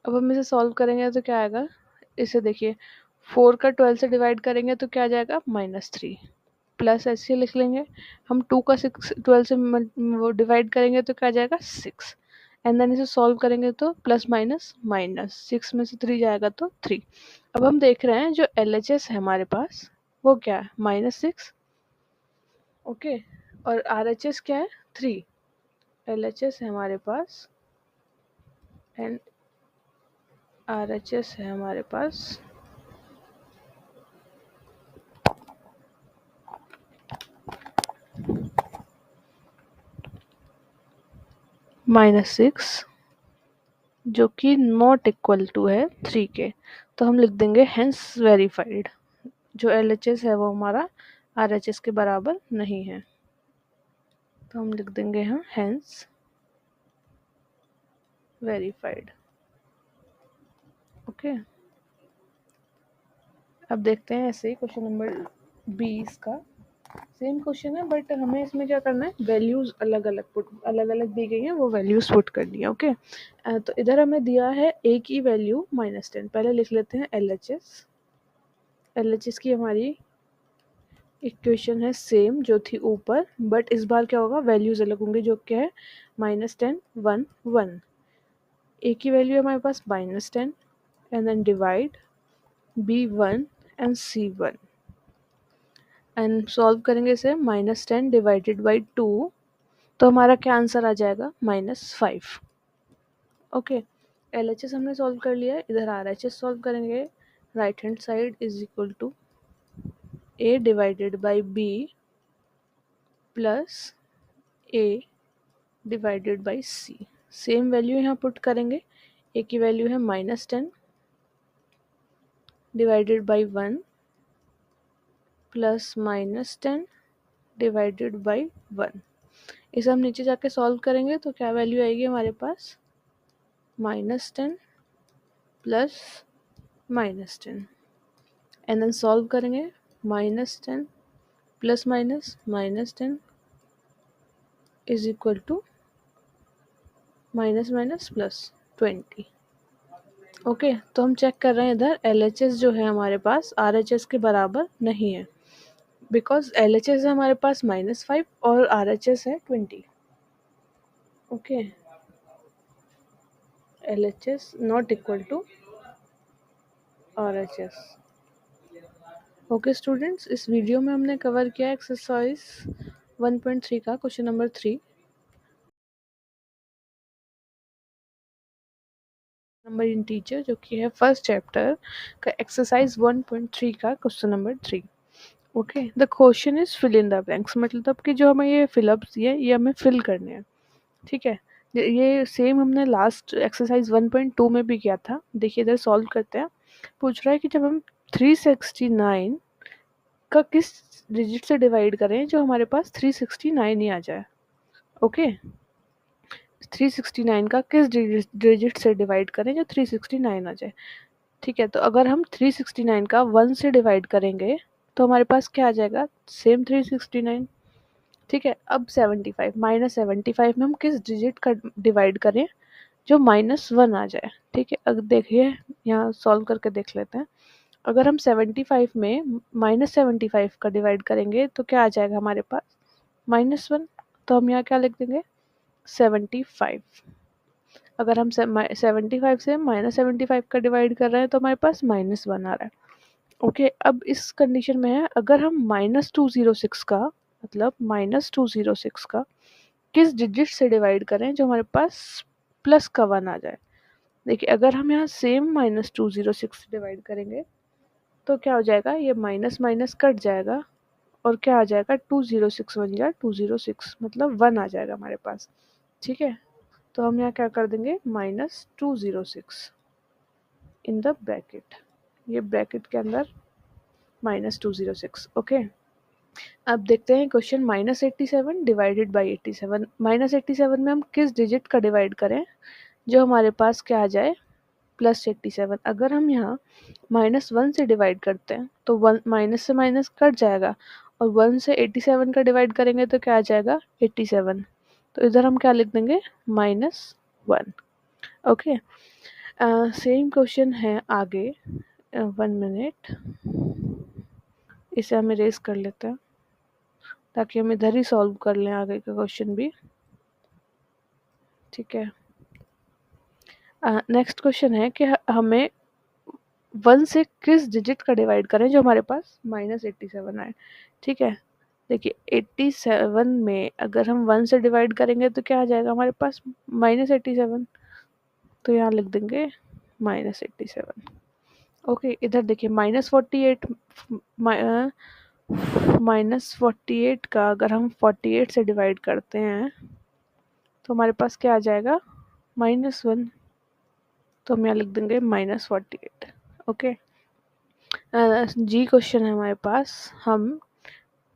अब हम इसे सॉल्व करेंगे तो क्या आएगा, इसे देखिए 4 का 12 से डिवाइड करेंगे तो क्या आ जाएगा -3, प्लस ऐसे लिख लेंगे। हम 2 का 12 से वो डिवाइड करेंगे तो क्या आ जाएगा 6, एंड देन इसे सॉल्व करेंगे तो प्लस माइनस माइनस 6 में से 3 जाएगा तो 3। अब हम देख रहे हैं जो LHS है हमारे पास वो क्या है -6। ओके, और RHS क्या है 3। LHS है हमारे पास एंड RHS है हमारे पास -6 जो कि नॉट इक्वल टू है 3 के, तो हम लिख देंगे हेंस वेरीफाइड। जो LHS है वो हमारा RHS के बराबर नहीं है, तो हम लिख देंगे यहाँ हेंस वेरीफाइड। ओके, अब देखते हैं ऐसे ही क्वेश्चन नंबर 20 का सेम क्वेश्चन है, बट हमें इसमें क्या करना है, वैल्यूज अलग अलग दी गई हैं, वो वैल्यूज पुट करनी है। ओके, तो इधर हमें दिया है ए की वैल्यू -10। पहले लिख लेते हैं LHS की हमारी इक्वेशन है सेम जो थी ऊपर, बट इस बार क्या होगा, वैल्यूज अलग होंगे, जो क्या है -10 1 1। ए की वैल्यू है हमारे पास -10 and then divide B1 and C1 and solve करेंगे इसे -10 डिवाइडेड बाई 2, तो हमारा क्या आंसर आ जाएगा -5। ओके, LHS हमने सॉल्व कर लिया है, इधर RHS सॉल्व करेंगे। Right hand side is equal to A divided by B plus A divided by C। Same value यहाँ पुट करेंगे। A की वैल्यू है -10 divided by 1 plus -10 divided by 1। इसे हम नीचे जाके सॉल्व करेंगे तो क्या वैल्यू आएगी हमारे पास, -10 प्लस -10 एंड देन सॉल्व करेंगे -10 plus minus -10 is equal to -20। Okay, तो हम चेक कर रहे हैं इधर LHS जो है हमारे पास RHS के बराबर नहीं है, बिकॉज LHS है हमारे पास -5 और RHS है 20। Okay, LHS not equal to RHS। Okay students, इस वीडियो में हमने कवर किया एक्सरसाइज 1.3 का question number 3 number in teacher, जो कि है फर्स्ट चैप्टर का एक्सरसाइज 1.3 का question number 3। Okay, the question is fill in the blanks, मतलब कि जो हमें ये फिलअप्स दिए ये हमें फिल करने हैं। ठीक है, ये सेम हमने लास्ट एक्सरसाइज 1.2 में भी किया था। देखिए इधर सॉल्व करते हैं। पूछ रहा है कि जब हम 369 का किस डिजिट से डिवाइड करें जो हमारे पास 369 ही आ जाए। ओके, 369 का किस डिजिट से डिवाइड करें जो 369 आ जाए। ठीक है, तो अगर हम 369 का 1 से डिवाइड करेंगे तो हमारे पास क्या आ जाएगा, सेम 369। ठीक है, अब 75 -75 में हम किस डिजिट का डिवाइड करें जो -1 आ जाए। ठीक है, अब देखिए यहाँ सॉल्व करके देख लेते हैं। अगर हम 75 में -75 का डिवाइड करेंगे तो क्या आ जाएगा हमारे पास -1, तो हम यहाँ क्या लिख देंगे 75। अगर हम 75 से -75 का डिवाइड कर रहे हैं तो हमारे पास -1 आ रहा है। ओके, अब इस कंडीशन में है अगर हम -206 का मतलब -206 का किस डिजिट से डिवाइड करें जो हमारे पास प्लस का 1 आ जाए। देखिए अगर हम यहाँ सेम -206 डिवाइड करेंगे तो क्या हो जाएगा, ये माइनस माइनस कट जाएगा और क्या आ जाएगा 206 बन जाए 206 मतलब 1 आ जाएगा हमारे पास। ठीक है, तो हम यहाँ क्या कर देंगे -206 इन द ब्रैकेट, ये ब्रैकेट के अंदर -206। ओके, अब देखते हैं क्वेश्चन -87 डिवाइडेड बाई 87। -87 में हम किस डिजिट का डिवाइड करें जो हमारे पास क्या आ जाए +87। अगर हम यहाँ -1 से डिवाइड करते हैं तो वन माइनस से माइनस कट जाएगा, और 1 से 87 का डिवाइड करेंगे तो क्या आ जाएगा 87। तो इधर हम क्या लिख देंगे -1। ओके, सेम क्वेश्चन है आगे। 1 मिनट, इसे हम इरेज कर लेते हैं ताकि हम इधर ही सॉल्व कर लें आगे का क्वेश्चन भी। ठीक है, नेक्स्ट क्वेश्चन है कि हमें 1 से किस डिजिट का डिवाइड करें जो हमारे पास -87 आए। ठीक है, देखिए 87 में अगर हम 1 से डिवाइड करेंगे तो क्या आ जाएगा हमारे पास -87। तो यहाँ लिख देंगे -87। ओके, इधर देखिए -48, -48 का अगर हम 48 से डिवाइड करते हैं तो हमारे पास क्या आ जाएगा -1। तो हम यहाँ लिख देंगे -48। ओके, जी क्वेश्चन है हमारे पास, हम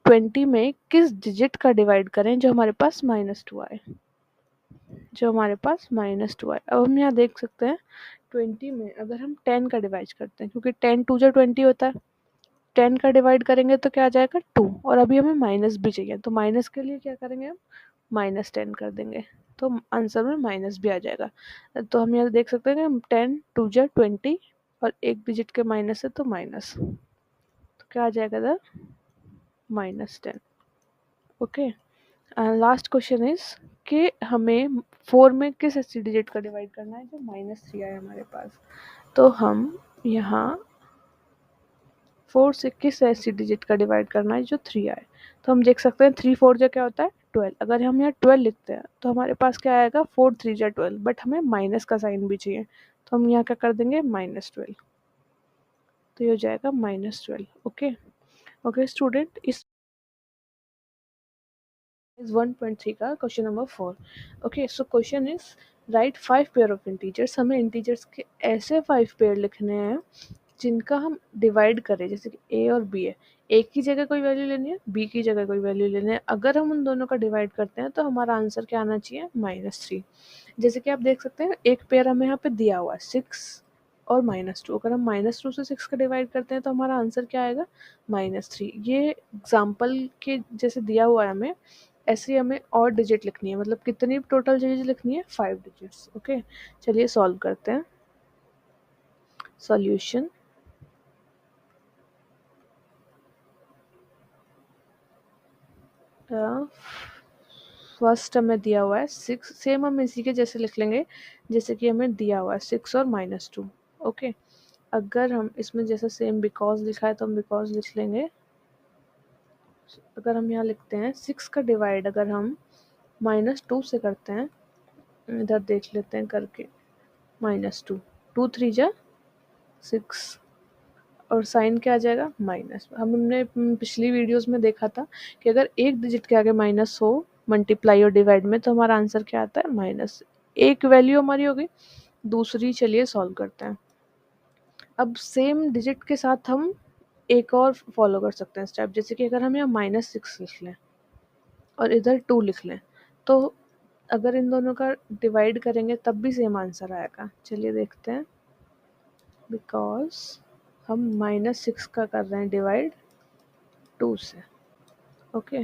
20 में किस डिजिट का डिवाइड करें जो हमारे पास -2 आए, जो हमारे पास -2 आए। अब हम यहाँ देख सकते हैं 20 में अगर हम 10 का डिवाइड करते हैं, क्योंकि 10 2 जा 20 होता है, 10 का डिवाइड करेंगे तो क्या आ जाएगा 2, और अभी हमें माइनस भी चाहिए तो माइनस के लिए क्या करेंगे हम -10 कर देंगे, तो आंसर में माइनस भी आ जाएगा। तो हम यहाँ देख सकते हैं कि 10 2 जा 20 और एक डिजिट के माइनस है तो माइनस, तो क्या आ जाएगा इधर -10। ओके, लास्ट क्वेश्चन इज कि हमें 4 में किस ऐसी डिजिट का डिवाइड करना है जो -3 आए हमारे पास। तो हम यहाँ 4 से किस ऐसी डिजिट का डिवाइड करना है जो 3 आए। तो हम देख सकते हैं 3 4 जा क्या होता है 12। अगर हम यहाँ 12 लिखते हैं तो हमारे पास क्या आएगा 4 3 जा 12, बट हमें माइनस का साइन भी चाहिए, तो हम यहाँ क्या कर देंगे -12। तो ये हो जाएगा -12। ओके ओके स्टूडेंट, इस 1.3 का question number 4। Okay, so question is right 5 pair of integers. हमें इंटीजर्स के ऐसे 5 पेयर लिखने हैं जिनका हम डिवाइड करें, जैसे कि ए और बी है, ए की जगह कोई वैल्यू लेनी है, बी की जगह कोई वैल्यू लेनी है। अगर हम उन दोनों का डिवाइड करते हैं तो हमारा आंसर क्या आना चाहिए -3। जैसे कि आप देख सकते हैं एक पेयर हमें यहाँ पे दिया हुआ है 6 और -2। अगर हम -2 से 6 का डिवाइड करते हैं तो हमारा आंसर क्या आएगा -3। ये एग्जाम्पल के जैसे दिया हुआ है हमें, ऐसे ही हमें और डिजिट लिखनी है, मतलब कितनी टोटल डिजिट लिखनी है 5 डिजिट्स। ओके, चलिए सॉल्व करते हैं। सॉल्यूशन, फर्स्ट हमें दिया हुआ है 6, सेम हम इसी के जैसे लिख लेंगे जैसे कि हमें दिया हुआ है 6 और -2। ओके, अगर हम इसमें जैसे सेम बिकॉज लिखा है तो हम बिकॉज लिख लेंगे। अगर हम यहाँ लिखते हैं 6 का डिवाइड अगर हम -2 से करते हैं, इधर देख लेते हैं करके, -2 2 3 जा 6 और साइन क्या आ जाएगा माइनस। हमने पिछली वीडियोस में देखा था कि अगर एक डिजिट के आगे माइनस हो मल्टीप्लाई और डिवाइड में तो हमारा आंसर क्या आता है माइनस। एक वैल्यू हमारी हो गई। दूसरी चलिए सॉल्व करते हैं। अब सेम डिजिट के साथ हम एक और फॉलो कर सकते हैं स्टेप, जैसे कि अगर हम यहाँ -6 लिख लें और इधर 2 लिख लें, तो अगर इन दोनों का डिवाइड करेंगे तब भी सेम आंसर आएगा। चलिए देखते हैं, बिकॉज हम -6 का कर रहे हैं डिवाइड 2 से। ओके,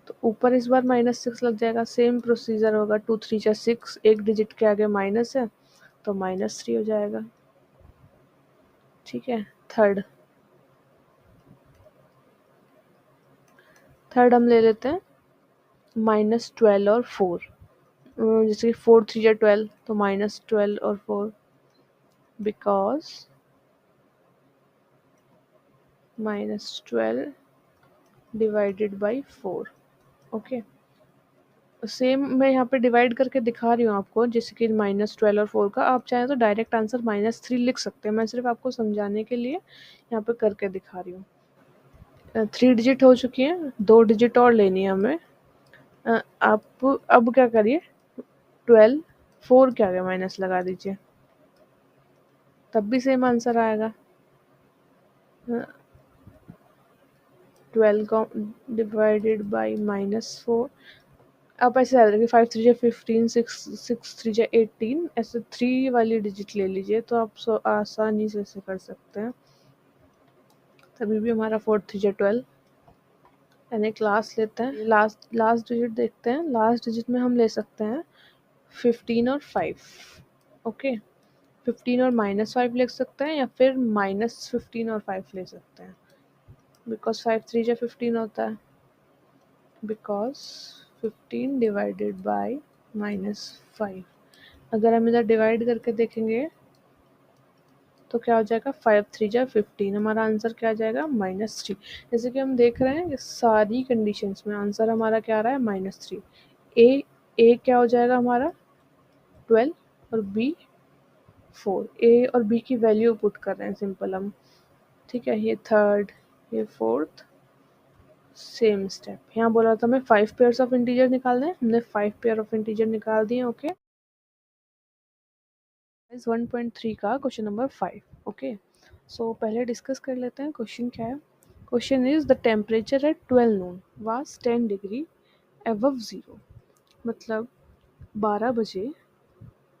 तो ऊपर इस बार -6 लग जाएगा, सेम प्रोसीजर होगा 2 3 जा 6, एक डिजिट के आगे माइनस है तो -3 हो जाएगा। ठीक है, थर्ड हम ले लेते हैं -12 और 4। जैसे कि 4 3 जा 12 तो -12 और 4, because -12 divided by 4। Okay, same मैं यहाँ पे डिवाइड करके दिखा रही हूँ आपको, जैसे कि -12 और 4 का। आप चाहें तो डायरेक्ट आंसर -3 लिख सकते हैं, मैं सिर्फ आपको समझाने के लिए यहाँ पे करके दिखा रही हूँ। 3 डिजिट हो चुकी हैं, 2 डिजिट और लेनी है हमें। आप अब क्या करिए 12 4 के आगे माइनस लगा दीजिए, तब भी सेम आंसर आएगा। 12 डिवाइडेड बाई -4। आप ऐसे याद रखिए 5 3 15, 6 3 18, ऐसे 3 वाली डिजिट ले लीजिए तो आप आसानी से ऐसे कर सकते हैं। तभी भी हमारा 4 3 12। यानी क्लास लेते हैं, लास्ट डिजिट देखते हैं। लास्ट डिजिट में हम ले सकते हैं 15 और 5। ओके, 15 और -5 लिख सकते हैं या फिर -15 और 5 ले सकते हैं, बिकॉज 5 3 15 होता है। Because 15 divided by -5। अगर हम इधर डिवाइड करके देखेंगे तो क्या हो जाएगा, 5 3 15। हमारा आंसर क्या आ जाएगा, -3। जैसे कि हम देख रहे हैं कि सारी कंडीशंस में आंसर हमारा क्या आ रहा है, -3। ए क्या हो जाएगा हमारा 12 और बी 4। ए और बी की वैल्यू पुट कर रहे हैं सिंपल हम, ठीक है। ये थर्ड, ये फोर्थ, सेम स्टेप। यहाँ बोला था हमें 5 पेयर्स ऑफ इंटीजर निकालने हैं, हमने 5 पेयर ऑफ इंटीजर निकाल दिए। ओके, 1.3 का क्वेश्चन नंबर 5। ओके, सो पहले डिस्कस कर लेते हैं क्वेश्चन क्या है। Question is the temperature eight 12 Noon was 10 degree above 0। मतलब 12 बजे,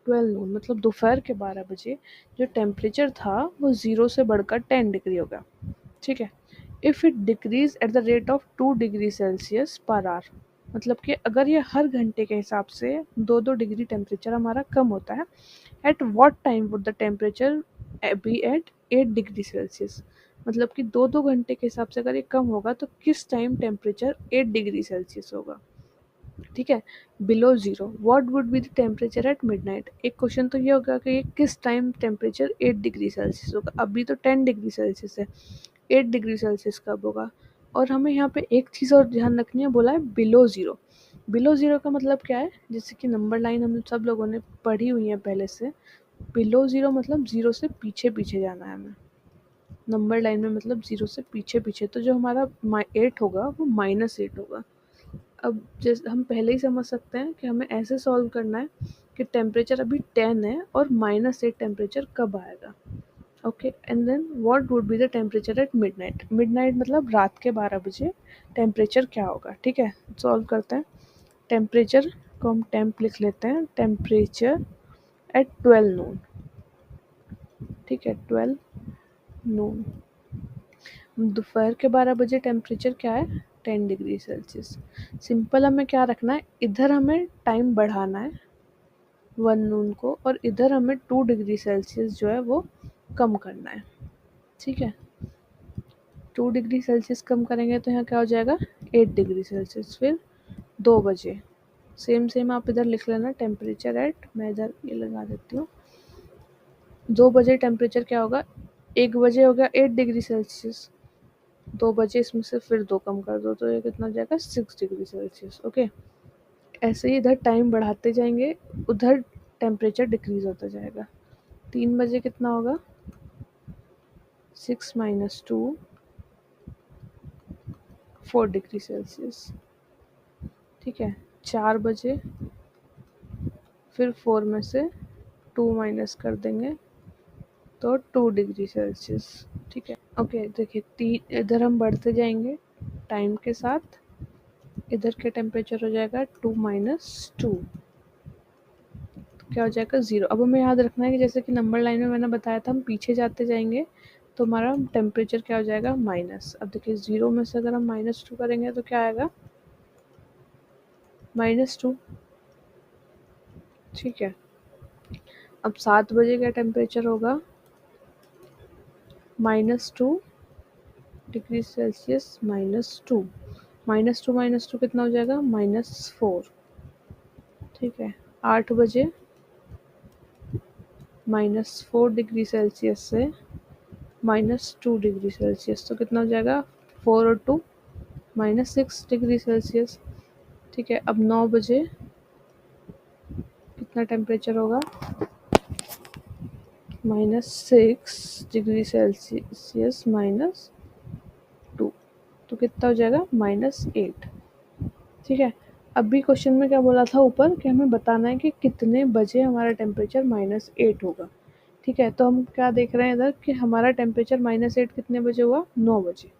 12 नून मतलब दोपहर के 12 बजे जो टेम्परेचर था वो 0 से बढ़कर 10 डिग्री हो गया, ठीक है। If it decrease at the rate of 2 degree Celsius per hour, मतलब कि अगर ये हर घंटे के हिसाब से 2-2 डिग्री टेम्परेचर हमारा कम होता है, at what time would the temperature be at 8 degree Celsius. मतलब कि 2-2 घंटे के हिसाब से अगर ये कम होगा तो किस टाइम टेम्परेचर 8 डिग्री सेल्सियस होगा, ठीक है। Below 0 what would be the temperature at midnight. एक क्वेश्चन तो ये होगा कि ये किस टाइम टेम्परेचर 8 डिग्री सेल्सियस होगा। अभी तो 10 डिग्री सेल्सियस है, 8 डिग्री सेल्सियस कब होगा। और हमें यहाँ पे एक चीज़ और ध्यान रखनी है, बोला है बिलो 0। बिलो 0 का मतलब क्या है, जैसे कि नंबर लाइन हम सब लोगों ने पढ़ी हुई है पहले से। बिलो 0 मतलब 0 से पीछे पीछे जाना है हमें, नंबर लाइन में मतलब 0 से पीछे पीछे। तो जो हमारा 8 होगा वो -8 होगा। अब जैसे हम पहले ही समझ सकते हैं कि हमें ऐसे सॉल्व करना है कि टेम्परेचर अभी 10 है और -8 टेम्परेचर कब आएगा। Okay, and then what would be the temperature at midnight. Midnight मतलब रात के 12 बजे टेम्परेचर क्या होगा, ठीक है। सॉल्व करते हैं। टेम्परेचर को हम टेम्प लिख लेते हैं, टेम्परेचर एट 12 नून, ठीक है, 12 नून। दोपहर के 12 बजे टेम्परेचर क्या है, 10 डिग्री सेल्सियस। सिंपल हमें क्या रखना है, इधर हमें टाइम बढ़ाना है 1 नून को, और इधर हमें 2 डिग्री सेल्सियस जो है वो कम करना है, ठीक है। 2 डिग्री सेल्सियस कम करेंगे तो यहाँ क्या हो जाएगा, 8 डिग्री सेल्सियस। फिर 2 बजे सेम आप इधर लिख लेना, टेम्परेचर एट, मैं इधर ये लगा देती हूँ। 2 बजे टेम्परेचर क्या होगा, 1 बजे हो गया 8 डिग्री सेल्सियस, 2 बजे इसमें से फिर 2 कम कर दो तो ये कितना हो जाएगा, 6 डिग्री सेल्सियस। ओके, ऐसे ही इधर टाइम बढ़ाते जाएंगे, उधर टेम्परेचर डिक्रीज होता जाएगा। 3 बजे कितना होगा, 6 - 2 4 डिग्री सेल्सियस, ठीक है। 4 बजे फिर 4 में से 2 माइनस कर देंगे तो 2 डिग्री सेल्सियस, ठीक है। ओके, देखिए इधर हम बढ़ते जाएंगे टाइम के साथ, इधर के टेम्परेचर हो जाएगा 2 - 2, क्या हो जाएगा, 0। अब हमें याद रखना है कि जैसे कि नंबर लाइन में मैंने बताया था, हम पीछे जाते जाएंगे तो हमारा टेम्परेचर क्या हो जाएगा, माइनस। अब देखिए 0 में से अगर हम -2 करेंगे तो क्या आएगा, -2, ठीक है। अब 7 बजे का टेम्परेचर होगा -2 डिग्री सेल्सियस, -2 -2 कितना हो जाएगा, -4, ठीक है। 8 बजे -4 डिग्री सेल्सियस से -2 डिग्री सेल्सियस, तो कितना हो जाएगा, 4 और 2 -6 डिग्री सेल्सियस, ठीक है। अब 9 बजे कितना टेम्परेचर होगा, -6 डिग्री सेल्सियस -2, तो कितना हो जाएगा, -8, ठीक है। अभी क्वेश्चन में क्या बोला था ऊपर कि हमें बताना है कि कितने बजे हमारा टेम्परेचर -8 होगा, ठीक है। तो हम क्या देख रहे हैं इधर कि हमारा टेम्परेचर -8 कितने बजे हुआ, 9 बजे।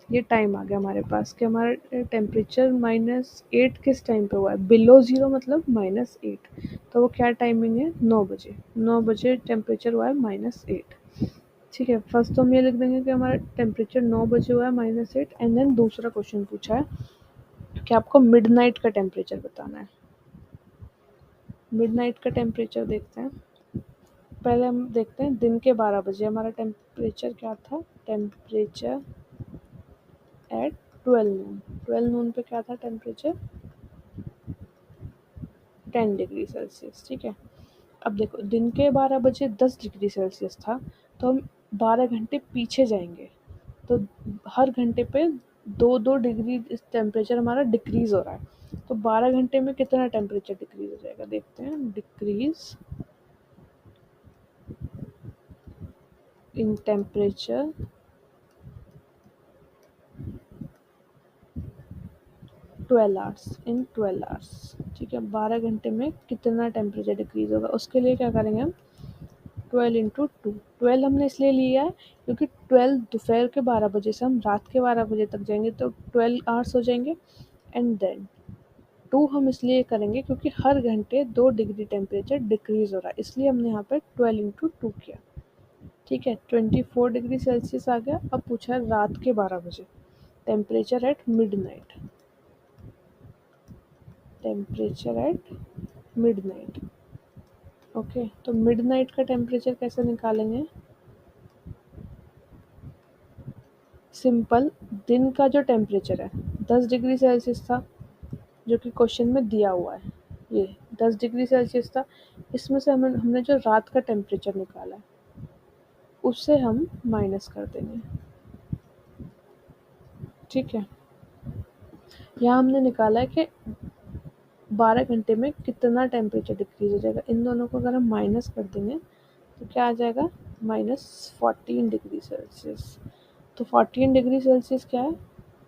ये टाइम आ गया हमारे पास कि हमारा टेम्परेचर -8 किस टाइम पे हुआ है, बिलो ज़ीरो मतलब -8, तो वो क्या टाइमिंग है, 9 बजे। 9 बजे टेम्परेचर हुआ है -8। ठीक है, फर्स्ट तो हम ये लिख देंगे कि हमारा टेम्परेचर 9 बजे हुआ है -8, एंड देन दूसरा क्वेश्चन पूछा है कि आपको मिडनाइट का टेम्परेचर बताना है। मिडनाइट का टेम्परेचर देखते हैं। पहले हम देखते हैं दिन के 12 बजे हमारा टेम्परेचर क्या था, टेम्परेचर एट 12 नून। 12 नून पे क्या था टेम्परेचर, 10 डिग्री सेल्सियस। ठीक है, अब देखो दिन के 12 बजे 10 डिग्री सेल्सियस था, तो हम 12 घंटे पीछे जाएंगे, तो हर घंटे पे 2-2 डिग्री टेम्परेचर हमारा डिक्रीज हो रहा है। तो 12 घंटे में कितना टेम्परेचर डिक्रीज हो जाएगा, देखते हैं। Decrease in temperature twelve hours in 12 hours. ठीक है, 12 घंटे में कितना टेम्परेचर डिक्रीज होगा, उसके लिए क्या करेंगे हम, 12 इंटू 2। 12 हमने इसलिए लिया है क्योंकि 12 दोपहर के 12 बजे से हम रात के 12 बजे तक जाएंगे, तो 12 आवर्स हो जाएंगे। एंड देन 2 हम इसलिए करेंगे क्योंकि हर घंटे 2 डिग्री टेम्परेचर डिक्रीज हो रहा है, इसलिए हमने यहाँ पे 12 इंटू 2 किया। ठीक है, 24 डिग्री सेल्सियस आ गया। अब पूछा है रात के 12 बजे temperature at midnight, temperature at midnight. Okay, तो मिडनाइट का टेम्परेचर कैसे निकालेंगे, सिंपल, दिन का जो टेम्परेचर है 10 डिग्री सेल्सियस था, जो कि क्वेश्चन में दिया हुआ है, ये 10 डिग्री सेल्सियस था। इसमें से हमने जो रात का टेम्परेचर निकाला है उससे हम माइनस कर देंगे। ठीक है, यहाँ हमने निकाला है कि 12 घंटे में कितना टेम्परेचर डिक्रीज हो जाएगा। इन दोनों को अगर हम माइनस कर देंगे तो क्या आ जाएगा, -14 डिग्री सेल्सियस। तो 14 डिग्री सेल्सियस क्या है,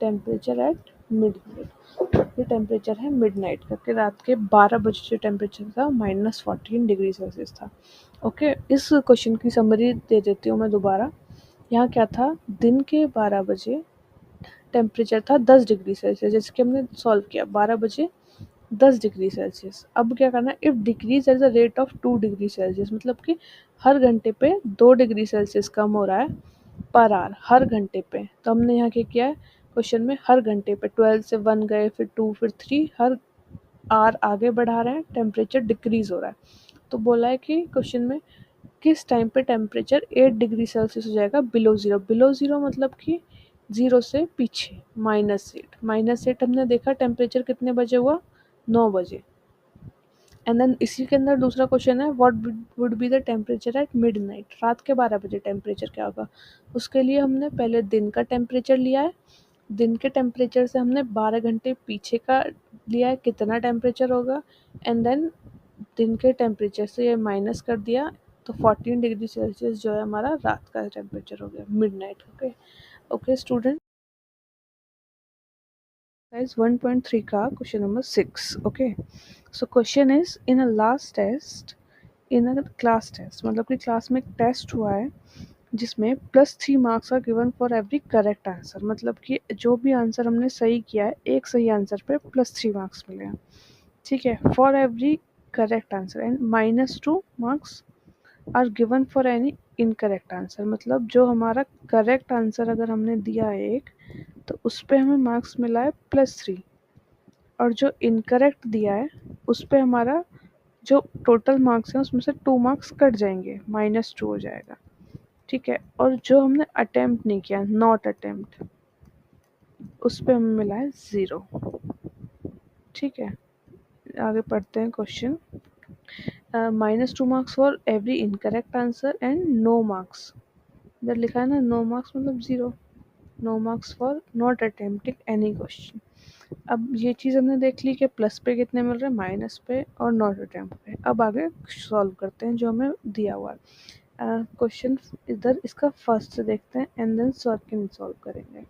टेम्परेचर एट मिडनाइट। ये टेम्परेचर है मिडनाइट का, कि रात के 12 बजे जो टेम्परेचर था -14 डिग्री सेल्सियस था। ओके, इस क्वेश्चन की समरी दे देती हूँ मैं दोबारा। यहाँ क्या था, दिन के 12 बजे टेम्परेचर था 10 डिग्री सेल्सियस, जैसे कि हमने सॉल्व किया 12 बजे 10 डिग्री सेल्सियस। अब क्या करना है, if decrease at the rate of 2 degree Celsius, मतलब कि हर घंटे पे 2 डिग्री सेल्सियस कम हो रहा है पर आवर, हर घंटे पे। तो हमने यहाँ क्या किया है, क्वेश्चन में हर घंटे पे 12 से 1 गए, फिर 2, फिर 3, हर आवर आगे बढ़ा रहे हैं, टेम्परेचर डिक्रीज हो रहा है। तो बोला है कि क्वेश्चन में किस टाइम पे टेम्परेचर 8 डिग्री सेल्सियस हो जाएगा बिलो ज़ीरो। बिलो ज़ीरो मतलब कि ज़ीरो से पीछे, -8। -8 हमने देखा टेम्परेचर कितने बजे हुआ, 9 बजे। एंड देन इसी के अंदर दूसरा क्वेश्चन है, what would be the temperature at midnight, रात के 12 बजे टेम्परेचर क्या होगा। उसके लिए हमने पहले दिन का टेम्परेचर लिया है, दिन के टेम्परेचर से हमने 12 घंटे पीछे का लिया है कितना टेम्परेचर होगा, एंड देन दिन के टेम्परेचर से ये माइनस कर दिया, तो 14 डिग्री सेल्सियस जो है हमारा रात का टेम्परेचर हो गया, midnight. Okay okay student, guys, 1.3 का question number 6। Okay, so question is, in a last test, in a class test, मतलब कि क्लास में एक टेस्ट हुआ है जिसमें +3 marks are given for every correct answer, मतलब कि जो भी आंसर हमने सही किया है, एक सही आंसर पे +3 मार्क्स मिले हैं। ठीक है, for every correct answer, and -2 marks are given for any incorrect answer, मतलब जो हमारा करेक्ट आंसर अगर हमने दिया है एक, तो उस पर हमें मार्क्स मिला है +3, और जो इनकरेक्ट दिया है उस पर हमारा जो टोटल मार्क्स हैं उसमें से 2 मार्क्स कट जाएंगे, -2 हो जाएगा। ठीक है, और जो हमने अटेम्प्ट नहीं किया, नॉट अटेम्प्ट, उस पर हमें मिला है 0। ठीक है, आगे पढ़ते हैं question. -2 marks for every incorrect answer and no marks, इधर लिखा है ना नो मार्क्स मतलब 0, no marks for not attempting any question. अब ये चीज़ हमने देख ली कि प्लस पे कितने मिल रहे हैं, माइनस पे और नॉट अटेम्प्ट पे। अब आगे सॉल्व करते हैं जो हमें दिया हुआ है क्वेश्चन। इधर इसका फर्स्ट से देखते हैं एंड देन सेकंड सॉल्व करेंगे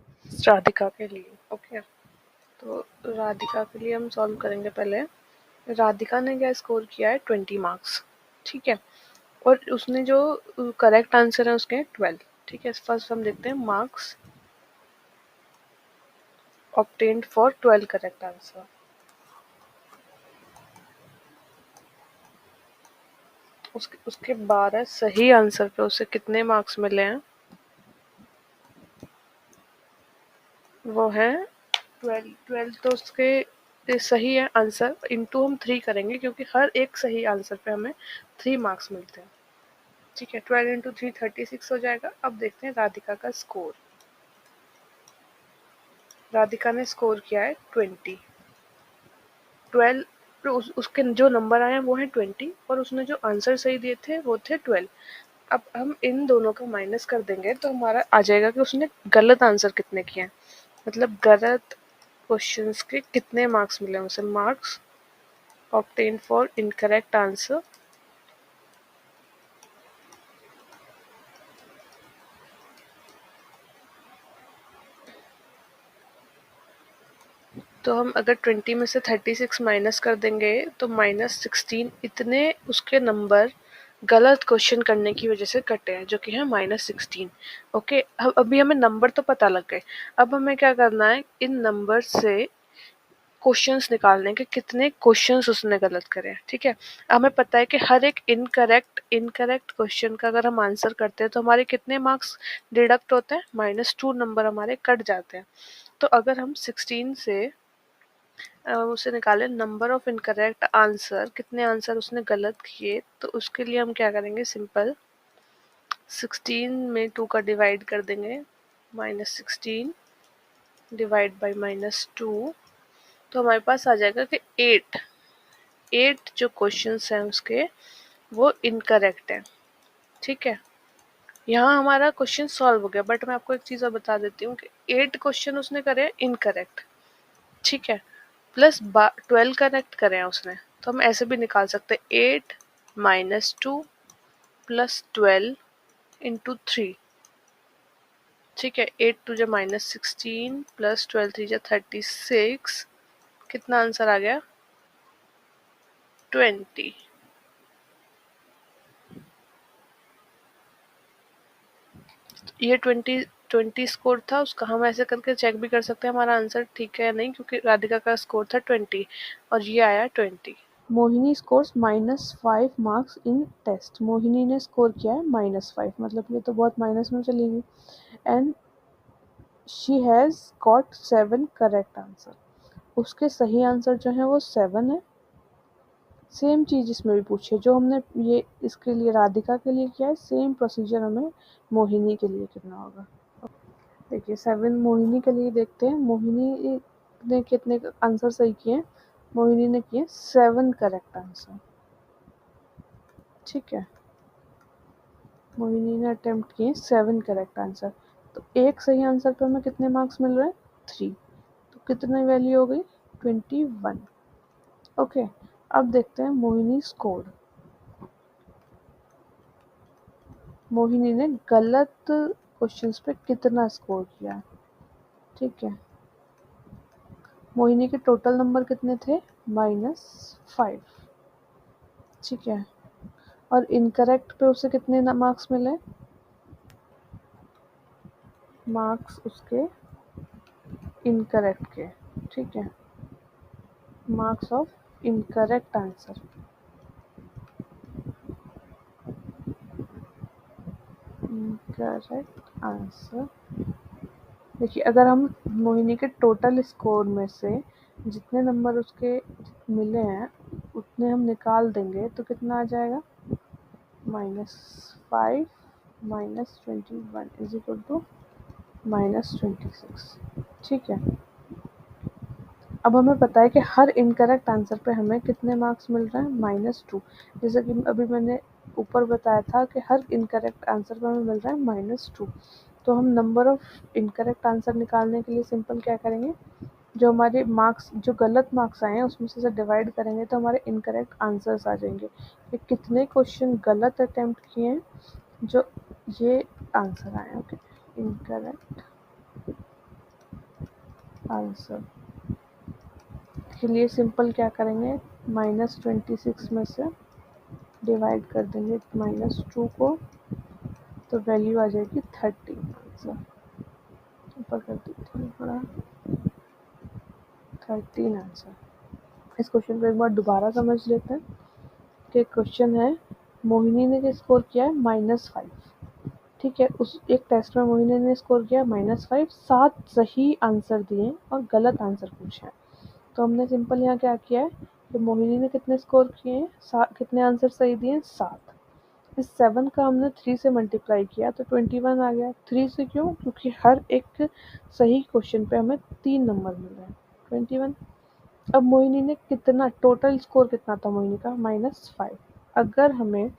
राधिका के लिए। ओके, तो राधिका के लिए हम सॉल्व करेंगे। पहले राधिका ने क्या स्कोर किया है, 20 मार्क्स। ठीक है, और उसने जो करेक्ट आंसर है उसके 12। ठीक है, फर्स्ट हम देखते हैं marks obtained for 12 correct answer. उसके 12 सही आंसर पे उसे कितने मार्क्स मिले हैं? वो है 12। 12 तो उसके सही है आंसर, इंटू हम 3 करेंगे क्योंकि हर एक सही आंसर पे हमें 3 मार्क्स मिलते हैं। ठीक है, 12 इंटू 3 36 हो जाएगा। अब देखते हैं राधिका का स्कोर। राधिका ने स्कोर किया है 20। 12 तो उसके जो नंबर आए हैं वो है 20 और उसने जो आंसर सही दिए थे वो थे 12। अब हम इन दोनों का माइनस कर देंगे तो हमारा आ जाएगा कि उसने गलत आंसर कितने किए हैं, मतलब गलत क्वेश्चंस के कितने मार्क्स मिले उसे। Marks obtain for incorrect answer. तो हम अगर 20 में से 36 माइनस कर देंगे तो -16 इतने उसके नंबर गलत क्वेश्चन करने की वजह से कटे हैं, जो कि है -16। ओके, अब अभी हमें नंबर तो पता लग गए। अब हमें क्या करना है, इन नंबर से क्वेश्चंस निकालने के कितने क्वेश्चंस उसने गलत करे हैं। ठीक है, हमें पता है कि हर एक इनकरेक्ट क्वेश्चन का अगर हम आंसर करते हैं तो हमारे कितने मार्क्स डिडक्ट होते हैं, -2 नंबर हमारे कट जाते हैं। तो अगर हम 16 से उसे निकाले नंबर ऑफ इनकरेक्ट आंसर, कितने आंसर उसने गलत किए, तो उसके लिए हम क्या करेंगे, सिंपल 16 में 2 का डिवाइड कर देंगे, -16 डिवाइड बाई -2, तो हमारे पास आ जाएगा कि 8 जो क्वेश्चंस हैं उसके वो इनकरेक्ट है। ठीक है, यहाँ हमारा क्वेश्चन सॉल्व हो गया, बट मैं आपको एक चीज़ और बता देती हूँ कि 8 क्वेश्चन उसने करे इनकरेक्ट। ठीक है, प्लस 12 करेक्ट करे हैं उसने, तो हम ऐसे भी निकाल सकते हैं 8 -2 प्लस 12 इंटू 3। ठीक है, 8 टू जा -16 प्लस 12 3 जा 36, कितना आंसर आ गया, 20। ये 20 स्कोर था उसका। हम ऐसे करके चेक भी कर सकते हैं हमारा आंसर ठीक है या नहीं, क्योंकि राधिका का स्कोर था 20 और ये आया 20। Mohini scores -5 marks in test. Mohini ने स्कोर किया है -5, मतलब ये तो बहुत माइनस में चली गई। And she has got 7 correct answer. उसके सही आंसर जो है वो 7 है। सेम चीज़ इसमें भी पूछी है जो हमने ये इसके लिए राधिका के लिए किया है, सेम प्रोसीजर हमें मोहिनी के लिए करना होगा। देखिए 7 मोहिनी के लिए देखते हैं, मोहिनी ने कितने आंसर सही किए हैं। मोहिनी ने किए 7 करेक्ट आंसर। ठीक है, मोहिनी ने अटेम्प्ट किए 7 करेक्ट आंसर, तो एक सही आंसर पर हमें कितने मार्क्स मिल रहे हैं, 3। तो कितनी वैल्यू हो गई, 21। ओके, अब देखते हैं मोहिनी स्कोर। मोहिनी ने गलत क्वेश्चंस पे कितना स्कोर किया। ठीक है, मोहिनी के टोटल नंबर कितने थे, -5। ठीक है, और इनकरेक्ट पे उसे कितने मार्क्स मिले, मार्क्स उसके इनकरेक्ट के। ठीक है, marks of incorrect answer. Incorrect answer, देखिए अगर हम मोहिनी के टोटल स्कोर में से जितने नंबर उसके मिले हैं उतने हम निकाल देंगे तो कितना आ जाएगा, -5 -21 इज इक्वल टू -26। ठीक है, अब हमें पता है कि हर इनकरेक्ट आंसर पे हमें कितने मार्क्स मिल रहे हैं, -2। जैसे कि अभी मैंने ऊपर बताया था कि हर इनकरेक्ट आंसर पे हमें मिल रहा है -2। तो हम नंबर ऑफ इनकरेक्ट आंसर निकालने के लिए सिंपल क्या करेंगे, जो हमारे मार्क्स जो गलत मार्क्स आए हैं उसमें से डिवाइड करेंगे तो हमारे इनकरेक्ट आंसर्स आ जाएंगे कि कितने क्वेश्चन गलत अटेम्प्ट किए हैं जो ये आंसर आए। ओके, इनकरेक्ट आंसर के लिए सिंपल क्या करेंगे, -26 में से डिवाइड कर देंगे -2 को, तो वैल्यू आ जाएगी 30 आंसर। ऊपर कर देते हैं थोड़ा, 13 आंसर। इस क्वेश्चन को एक बार दोबारा समझ लेते हैं कि क्वेश्चन है मोहिनी ने स्कोर किया है -5। ठीक है, उस एक टेस्ट में मोहिनी ने स्कोर किया -5, 7 सही आंसर दिए और गलत आंसर पूछे हैं। तो हमने सिंपल यहाँ क्या किया है कि मोहिनी ने कितने स्कोर किए हैं, कितने आंसर सही दिए हैं, 7। इस 7 का हमने 3 से मल्टीप्लाई किया तो 21 आ गया। 3 से क्यों? क्योंकि हर एक सही क्वेश्चन पे हमें 3 नंबर मिल रहे हैं, 21। अब मोहिनी ने कितना टोटल स्कोर कितना था मोहिनी का, -5। अगर हमें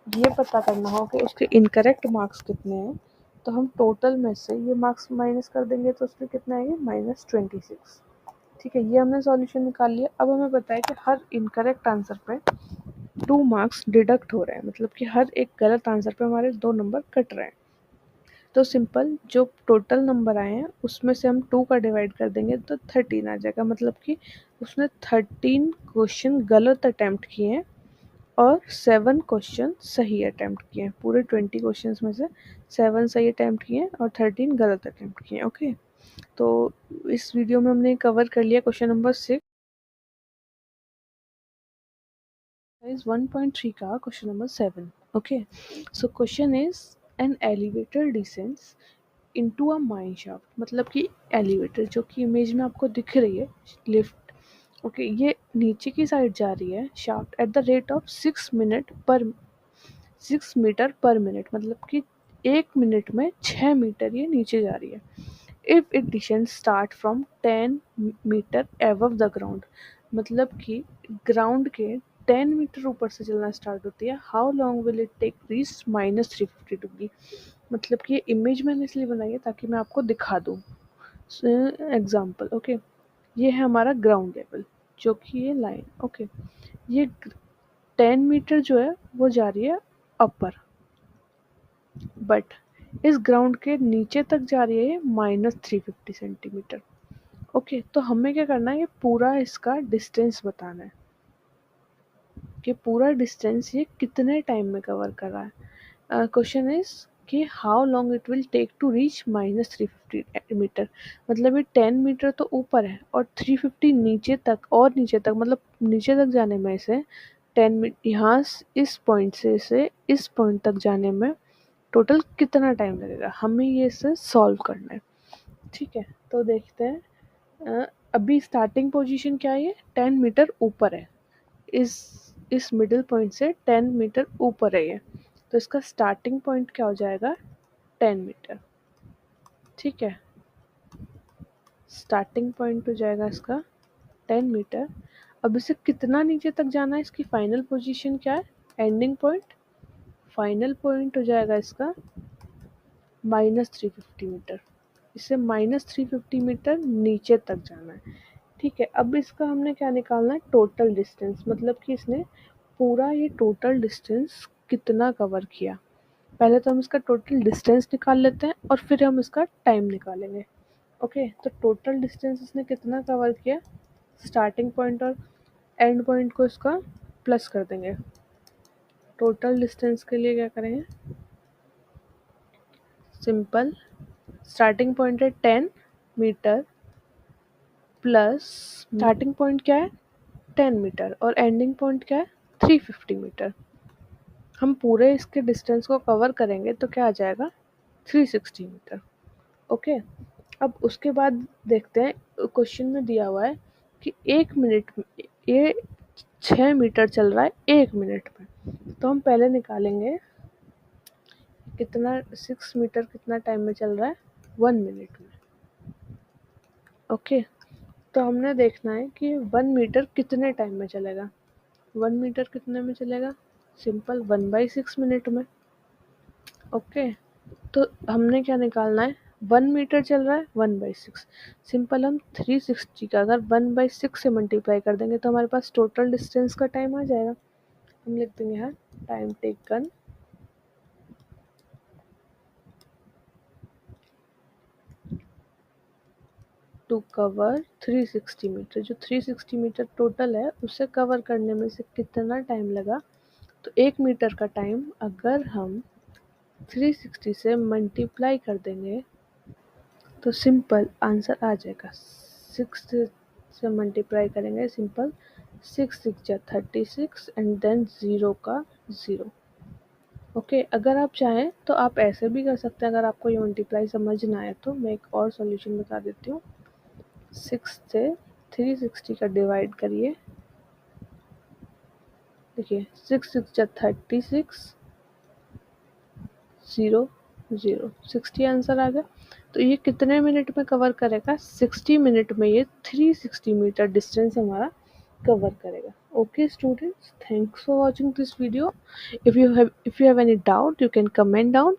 ये पता करना हो कि उसके इनकरेक्ट मार्क्स कितने हैं तो हम टोटल में से ये मार्क्स माइनस कर देंगे तो उसके कितना आएंगे, -26। ठीक है, ये हमने सॉल्यूशन निकाल लिया। अब हमें पता है कि हर इनकरेक्ट आंसर पे 2 मार्क्स डिडक्ट हो रहे हैं, मतलब कि हर एक गलत आंसर पे हमारे 2 नंबर कट रहे हैं। तो सिंपल जो टोटल नंबर आए हैं उसमें से हम 2 का डिवाइड कर देंगे तो 13 आ जाएगा, मतलब कि उसने 13 क्वेश्चन गलत अटेम्प्ट किए हैं और 7 क्वेश्चन सही अटेम्प्ट किए हैं। पूरे 20 क्वेश्चंस में से 7 सही अटेम्प्ट किए हैं और 13 गलत अटेम्प्ट किए हैं। ओके, तो इस वीडियो में हमने कवर कर लिया क्वेश्चन नंबर 6 is 1.3 का question number 7। Okay, so question is an elevator descends into a mine shaft, मतलब कि एलिवेटर जो कि इमेज में आपको दिख रही है, लिफ्ट। ओके, ये नीचे की साइड जा रही है shaft at the rate of 6 metre per minute, मतलब कि 1 मिनट में 6 मीटर ये नीचे जा रही है। If it descend start from 10 metre above the ground, मतलब कि ग्राउंड के 10 मीटर ऊपर से चलना स्टार्ट होती है, how long will it take reach -350 degree. मतलब कि ये इमेज मैंने इसलिए बनाई है ताकि मैं आपको दिखा दूँ एग्जाम्पल। ओके, ये है हमारा ग्राउंड लेवल जो कि ये लाइन। ओके, ये 10 मीटर जो है वो जा रही है अपर, बट इस ग्राउंड के नीचे तक जा रही है -350 सेंटीमीटर। ओके, तो हमें क्या करना है, ये पूरा इसका डिस्टेंस बताना है कि पूरा डिस्टेंस ये कितने टाइम में कवर कर रहा है। क्वेश्चन इज कि how long it will take to reach -350 metre, मतलब ये 10 मीटर तो ऊपर है और 350 नीचे तक, और नीचे तक, मतलब नीचे तक जाने में इसे 10 मिनट, यहाँ इस पॉइंट से इस पॉइंट तक जाने में टोटल कितना टाइम लगेगा, हमें ये इसे सॉल्व करना है। ठीक है, तो देखते हैं। अभी स्टार्टिंग पोजीशन क्या है, 10 मीटर ऊपर है, इस मिडिल पॉइंट से 10 मीटर ऊपर है ये, तो इसका स्टार्टिंग पॉइंट क्या हो जाएगा, 10 मीटर। ठीक है, स्टार्टिंग पॉइंट हो जाएगा इसका 10 मीटर। अब इसे कितना नीचे तक जाना है, इसकी फाइनल पोजीशन क्या है, एंडिंग पॉइंट। फाइनल पॉइंट हो जाएगा इसका -350 मीटर, इसे -350 मीटर नीचे तक जाना है। ठीक है, अब इसका हमने क्या निकालना है, टोटल डिस्टेंस, मतलब कि इसने पूरा ये टोटल डिस्टेंस कितना कवर किया। पहले तो हम इसका टोटल डिस्टेंस निकाल लेते हैं और फिर हम इसका टाइम निकालेंगे। ओके, तो टोटल डिस्टेंस इसने कितना कवर किया, स्टार्टिंग पॉइंट और एंड पॉइंट को इसका प्लस कर देंगे। टोटल डिस्टेंस के लिए क्या करेंगे, सिंपल, स्टार्टिंग पॉइंट है 10 मीटर प्लस स्टार्टिंग पॉइंट क्या है 10 मीटर और एंडिंग पॉइंट क्या है 350 मीटर। हम पूरे इसके डिस्टेंस को कवर करेंगे तो क्या आ जाएगा, 360 मीटर। ओके, अब उसके बाद देखते हैं, क्वेश्चन में दिया हुआ है कि 1 मिनट में ये 6 मीटर चल रहा है 1 मिनट में, तो हम पहले निकालेंगे कितना, 6 मीटर कितना टाइम में चल रहा है, 1 मिनट में। ओके, तो हमने देखना है कि 1 मीटर कितने टाइम में चलेगा। 1 मीटर कितने में चलेगा, सिंपल 1/6 मिनट में। ओके, तो हमने क्या निकालना है, 1 मीटर चल रहा है 1/6, सिंपल हम 360 का अगर 1/6 से मल्टीप्लाई कर देंगे तो हमारे पास टोटल डिस्टेंस का टाइम आ जाएगा। हम लिख देंगे यहाँ time taken to cover 360 metre, जो 360 मीटर टोटल है उसे कवर करने में से कितना टाइम लगा। तो 1 मीटर का टाइम अगर हम 360 से मल्टीप्लाई कर देंगे तो सिंपल आंसर आ जाएगा, से मल्टीप्लाई करेंगे सिंपल, 6 6 जा 36 एंड देन 0 का 0। ओके, अगर आप चाहें तो आप ऐसे भी कर सकते हैं, अगर आपको ये मल्टीप्लाई समझ ना आए तो मैं एक और सॉल्यूशन बता देती हूँ। 6 से 360 का डिवाइड करिए, देखिए 6 6 जा 36, 0 0, 60 आंसर आ गया। तो ये कितने मिनट में कवर करेगा? 60 मिनट में ये 360 मीटर डिस्टेंस हमारा कवर करेगा। Okay students, thanks for watching this video. If you have any doubt you can comment down